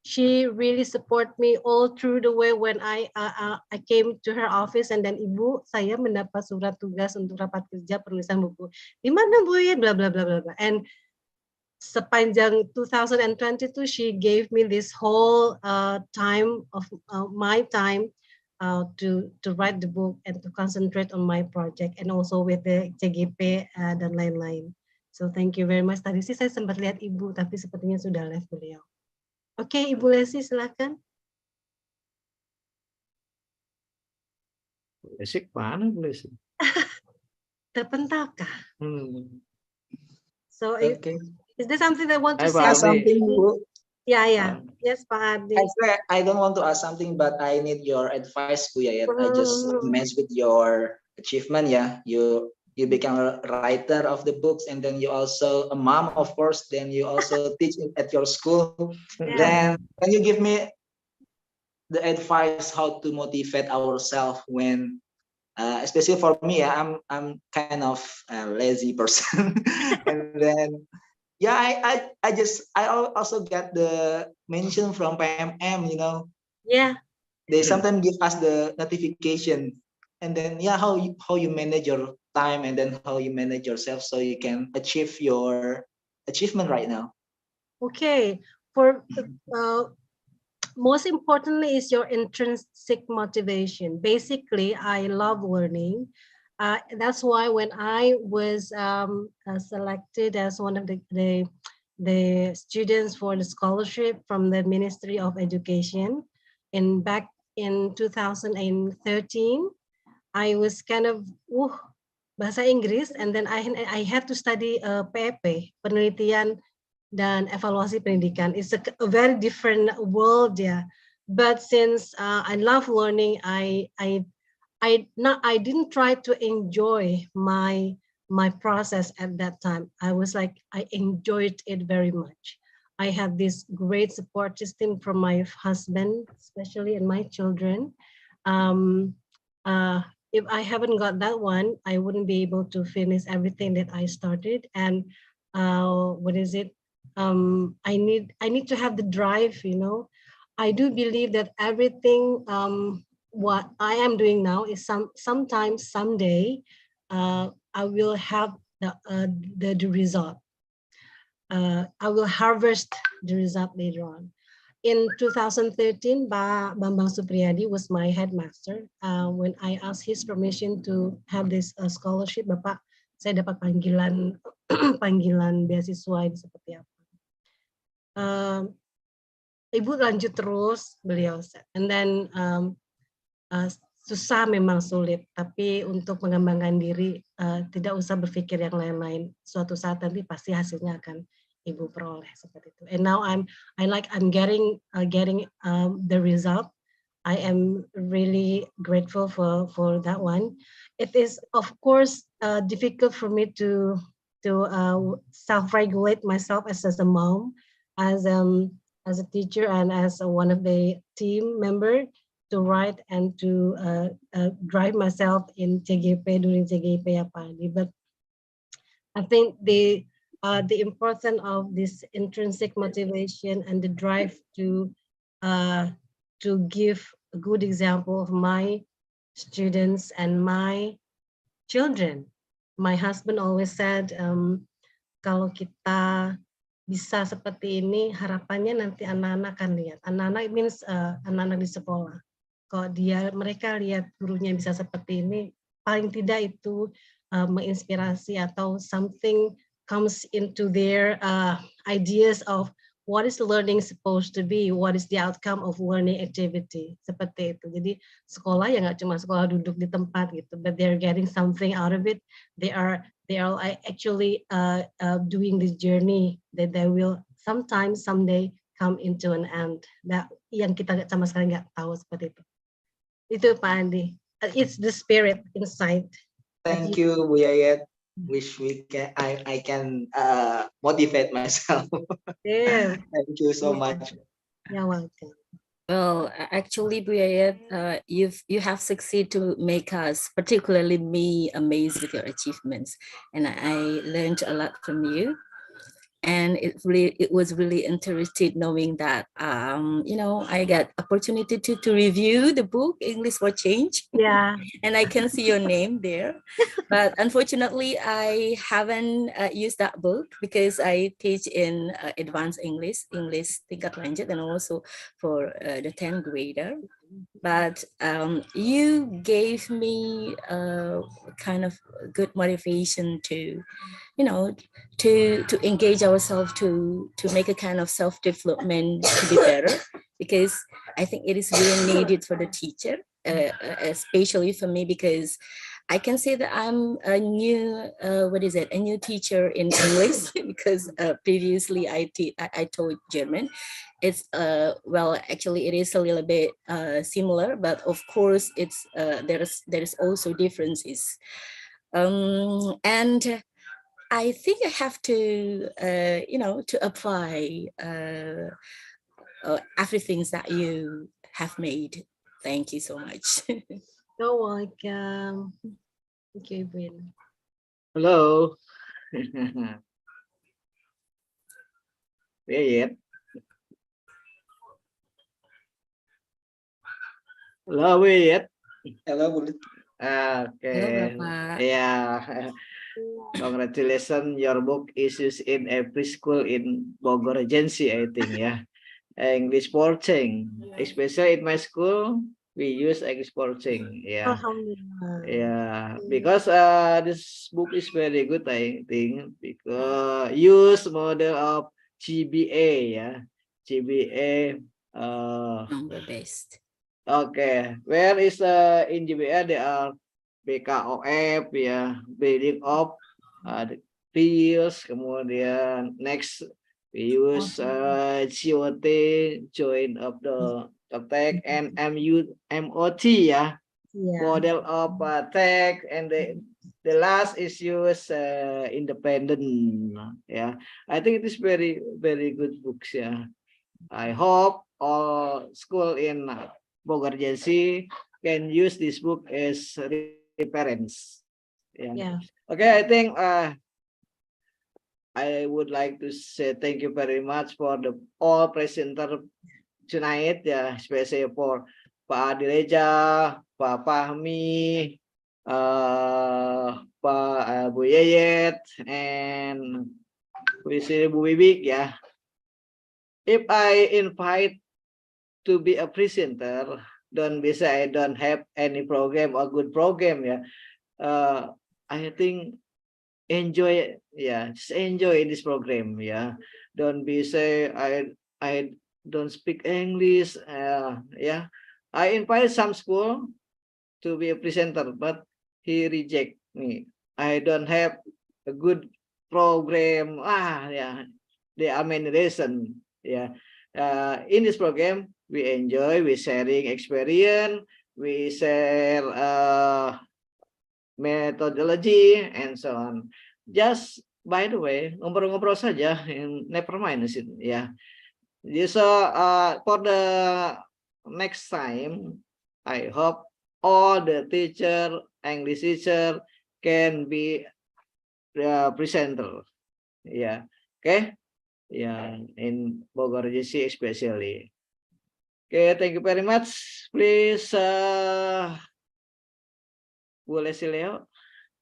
She really support me all through the way when I came to her office, and then Ibu, saya mendapat surat tugas untuk rapat kerja penulisan buku. Di mana Bu ya? Bla bla bla bla bla. And sepanjang 2022, she gave me this whole time of my time to write the book and to concentrate on my project, and also with the CGP dan lain-lain. So thank you very much. Tadi sih saya sempat lihat Ibu, tapi sepertinya sudah left beliau. Oke, Ibu Lesti silakan. Basic mana Bu Lesti? Terpentalkah? So Okay. is there something that want to Hai, say? Pak Ardi. Something, Bu. Yeah. Yes, Pak Ardi. I swear I don't want to ask something, but I need your advice, Bu Yayat. I just amazed with your achievement. Yeah, you become a writer of the books, and then you also a mom, of course. Then you also teach at your school. Yeah. Then can you give me the advice how to motivate ourselves when, especially for me, I'm kind of a lazy person, and then. Yeah, I also get the mention from PMM, Yeah. They sometimes give us the notification, and then how you manage your time, and then how you manage yourself so you can achieve your achievement right now. Okay. For most importantly is your intrinsic motivation. Basically, I love learning. That's why when I was selected as one of the students for the scholarship from the Ministry of Education back in 2013, I was kind of Bahasa Inggris, and then I had to study PEP, penelitian dan evaluasi pendidikan. It's a very different world, yeah. But since I love learning, I didn't try to enjoy my process at that time. I was like, I enjoyed it very much. I had this great support system from my husband, especially, and my children. If I haven't got that one, I wouldn't be able to finish everything that I started. And I need to have the drive, I do believe that everything what I am doing now is sometimes someday I will have the result. I will harvest the result later on. In 2013, Bambang Supriyadi was my headmaster. When I asked his permission to have this scholarship, Bapak, saya dapat panggilan panggilan beasiswa ini seperti apa? Ibu lanjut terus, beliau said. And then susah, memang sulit, tapi untuk mengembangkan diri tidak usah berpikir yang lain-lain. Suatu saat nanti pasti hasilnya akan Ibu peroleh seperti itu. And now I'm getting the result. I am really grateful for that one. It is of course difficult for me to self-regulate myself as a mom, as a teacher, and as one of the team member, to write and to drive myself in CGP during CGP ya Pak Adi. But I think the importance of this intrinsic motivation and the drive to give a good example of my students and my children. My husband always said, kalau kita bisa seperti ini, harapannya nanti anak-anak akan lihat. Anak-anak means anak-anak di sekolah. Kalau mereka lihat gurunya bisa seperti ini, paling tidak itu menginspirasi atau something comes into their ideas of what is learning supposed to be, what is the outcome of learning activity, seperti itu. Jadi sekolah ya nggak cuma sekolah duduk di tempat gitu, but they're getting something out of it. They are actually doing this journey that they will someday come into an end. That yang kita sama sekali nggak tahu seperti itu. Itu Pak Andi. It's the spirit inside. Thank you, Bu Yayet. Wish I can motivate myself. Yeah. Thank you so much. You're welcome. Well, actually, Bu Yayet, you have succeeded to make us, particularly me, amazed with your achievements, and I learned a lot from you. And it was really interesting knowing that I got opportunity to review the book English for Change. Yeah. And I can see your name there. But unfortunately, I haven't used that book because I teach in advanced English tingkat lanjut, and also for the 10th grader. But you gave me kind of good motivation to engage ourselves to make a kind of self-development to be better, because I think it is really needed for the teacher, especially for me, because I can say that I'm a new a new teacher in English because previously I taught German. It's actually it is a little bit similar, but of course it's there is also differences, and I think I have to to apply everything that you have made. Thank you so much. You're welcome. Thank you, Ibu. Hello. Yayet. Hello, Yayet. Hello, Bu. Okay. Hello, Bapak. Yeah. Congratulations, your book is used in every school in Bogor Agency, I think, yeah. English Porting, especially in my school, we use English Porting, yeah. Yeah, because this book is very good, I think, because use model of GBA, yeah. GBA. Number based. Okay, where is in GBA they are BKOF, ya, building up the fields, kemudian next we use COT, join of the tag, and MOT, ya, model of tag, and the last is use independent, yeah. I think it is very good books, yeah. I hope all school in Bogor Agency can use this book as reference. Yeah. Okay, I think I would like to say thank you very much for all presenter tonight, yeah, especially for Pak Adireja, Pak Fahmi, Pak Bu Yayet, and Bu Wibik, yeah. If I invite to be a presenter, don't be say I don't have any program or good program, yeah. I think enjoy, yeah, just enjoy this program, yeah. Don't be say I don't speak English, yeah. I invite some school to be a presenter, but he reject me. I don't have a good program. Yeah, there are many reasons. Yeah, in this program we enjoy, we sharing experience, we share methodology and so on. Just by the way, ngobrol-ngobrol saja, never mind ya. So for the next time, I hope all the teacher, English teacher can be presenter. Yeah, okay. Yeah, in Bogor JC especially. Okay, thank you very much. Please, Bu Leo,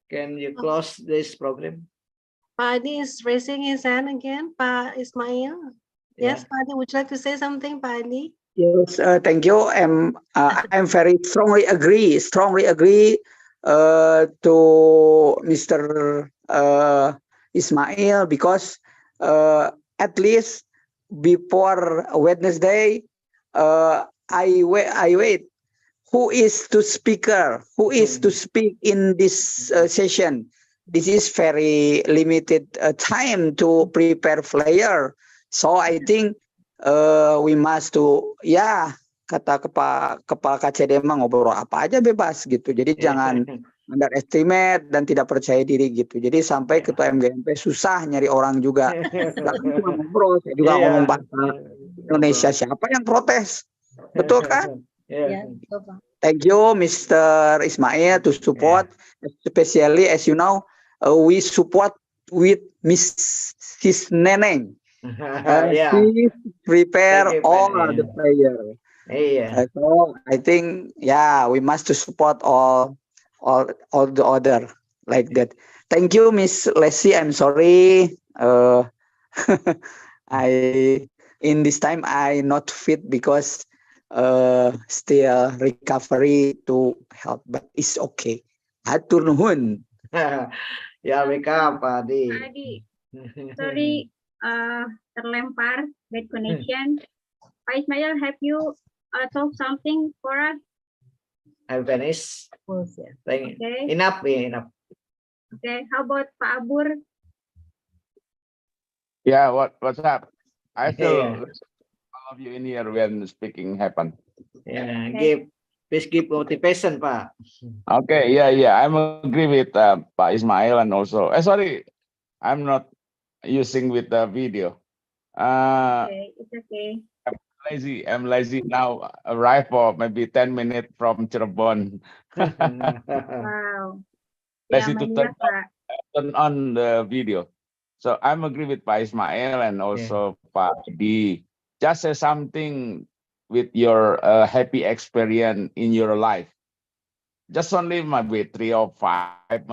can you close this program? Pak Adi is raising his hand again. Pak Ismail. Yes, Pak Adi, would you like to say something, Pak Adi? Yes, thank you. I'm very strongly agree to Mr. Ismail, because at least before Wednesday, I wait. Who is to speaker? Who is to speak in this session? This is very limited time to prepare flyer. So I think we must to, ya, kata kepala KCD mah ngobrol apa aja bebas gitu. Jadi jangan underestimate dan tidak percaya diri gitu. Jadi sampai ketua MGMP susah nyari orang juga. Nggak kan cuma ngobrol, saya juga ngomong bahasa Indonesia. Siapa yang protes? Betul kan? Thank you, Mr. Ismail, to support, especially as you know, we support with Mrs. Neneng. She prepare all the player. So I think, yeah, we must to support all the other like that. Thank you, Miss Leslie. I'm sorry. In this time I not fit because still recovery to help, but it's okay. Hatur nuhun. Ya, welcome, Pak Adi. Sorry, terlempar bad connection. Pak Ismail, have you told something for us? I'm finished. Thank you. Okay. Enough, enough. Okay, how about Pak Abur? Yeah, what's up? I still all of you in here when speaking happen. Yeah, please give motivation, Pak. Okay, yeah, I'm agree with Pak Ismail, and also, sorry, I'm not using with the video. Okay, it's okay. I'm lazy now. Arrive for maybe 10 minutes from Cirebon. Wow. Lazy Ya, to Manila, Pak. turn on the video. So I'm agree with Pak Ismail and also Pak Adi. Just say something with your happy experience in your life. Just only maybe 3 or 5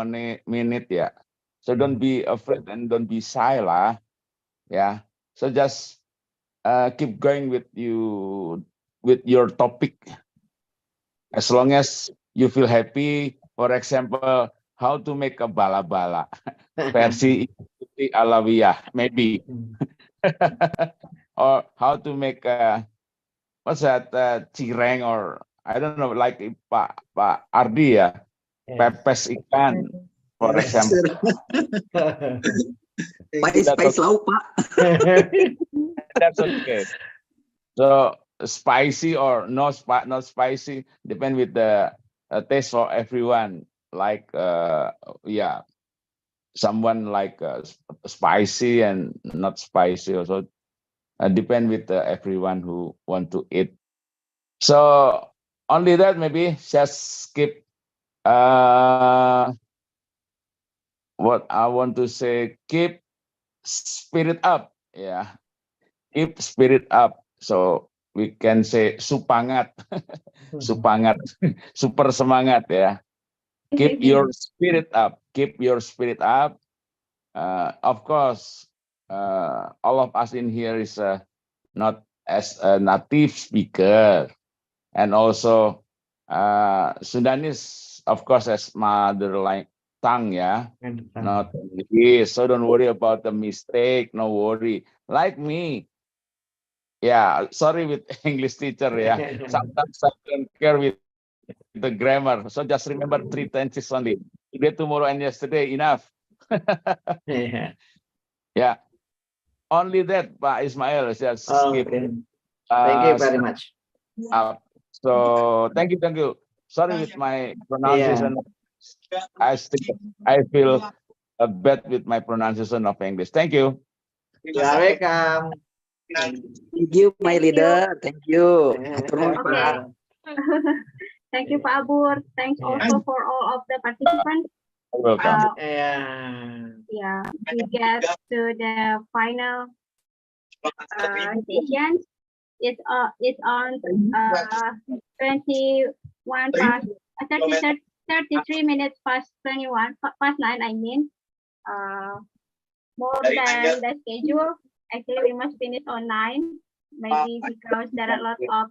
minutes, yeah. So don't be afraid and don't be shy lah, yeah. So just keep going with your topic. As long as you feel happy, for example, how to make a bala-bala versi alawiyah, maybe. Or how to make what's that, cireng, or I don't know, like Pak Ardi ya, pepes ikan, for example. Spice lauk, Pak. That's okay. So spicy or not spicy, depend with the taste for everyone. Like yeah, someone like spicy and not spicy also. Depend with everyone who want to eat. So only that, maybe just skip what I want to say, keep spirit up. Yeah, keep spirit up. So we can say supangat, supangat, super semangat, ya. Keep your spirit up. Keep your spirit up. Of course, all of us in here is not as a native speaker, and also Sundanese, of course, as mother tongue, yeah, not English. So don't worry about the mistake. No worry. Like me, yeah. Sorry with English teacher, yeah. Sometimes I don't care with the grammar. So just remember 3 tenses only. Today, tomorrow, and yesterday, enough. Yeah. Yeah. Only that, Pak Ismail. Just skip. Okay. Thank you very much. Up. So thank you. Sorry with my pronunciation. I feel bad with my pronunciation of English. Thank you. You are welcome. Thank you, my leader. Thank you. Okay. Thank you, Pak Abur. Thanks also for all of the participants. Welcome. Yeah, we get to the final session. It's on 33 minutes past 21 past 9. I mean, more than the schedule. Actually, we must finish on 9. Maybe because there are a lot of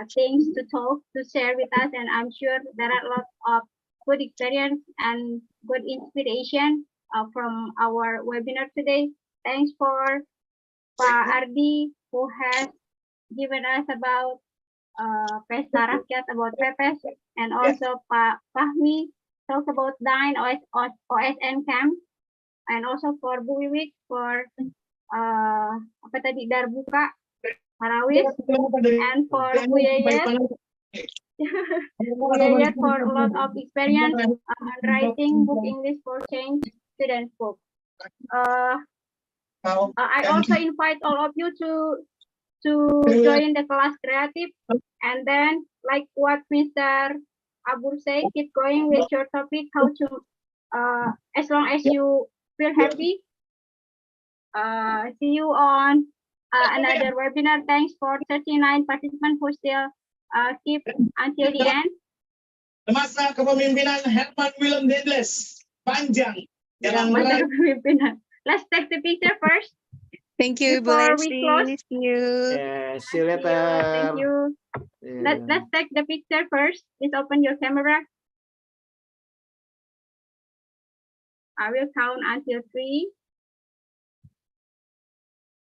things to talk, to share with us, and I'm sure there are a lot of good experience and good inspiration from our webinar today. Thanks for Pak Ardi, who has given us about Pesta Rakyat, about PEPES, and also Pak Fahmi talk about Dine OSN camp, and also for Bu Wiwik for apa tadi Darbuka Marawis, and for Bu Yayat for a lot of experience on writing book English for Change student book. I also invite all of you to join the class creative, and then like what Mr. Abur say, keep going with your topic, how to as long as you feel happy. See you on another webinar. Thanks for 39 participants who still keep until the end. Masa kepemimpinan Herman Willem Deedles panjang. Masa kepemimpinan. Let's take the picture first. Thank you, Before we close. See you. Yeah, see you later. Thank you. Yeah. Let's take the picture first. Please open your camera. I will count until 3.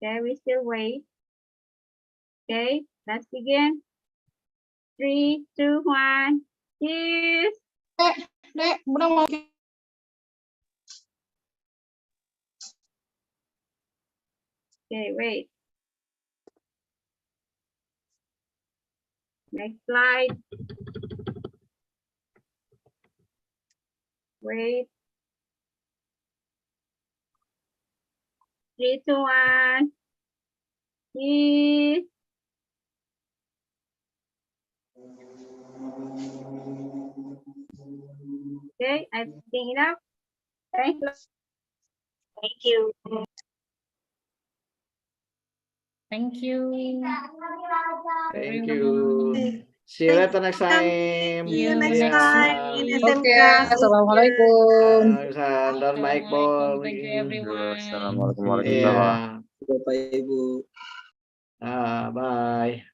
Okay, we still wait. Okay, let's begin. 3, 2, 1. Cheers. Okay, wait. Next slide. Wait. 3, 2, 1. Cheers. Okay, I think enough. Thank you. Thank you. Thank you. Thank you. See you later next time. See you next time in Oke, assalamualaikum. Dan baik Bol. Thank you everyone. Assalamualaikum warahmatullahi wabarakatuh. Iya. Bapak Ibu. Bye.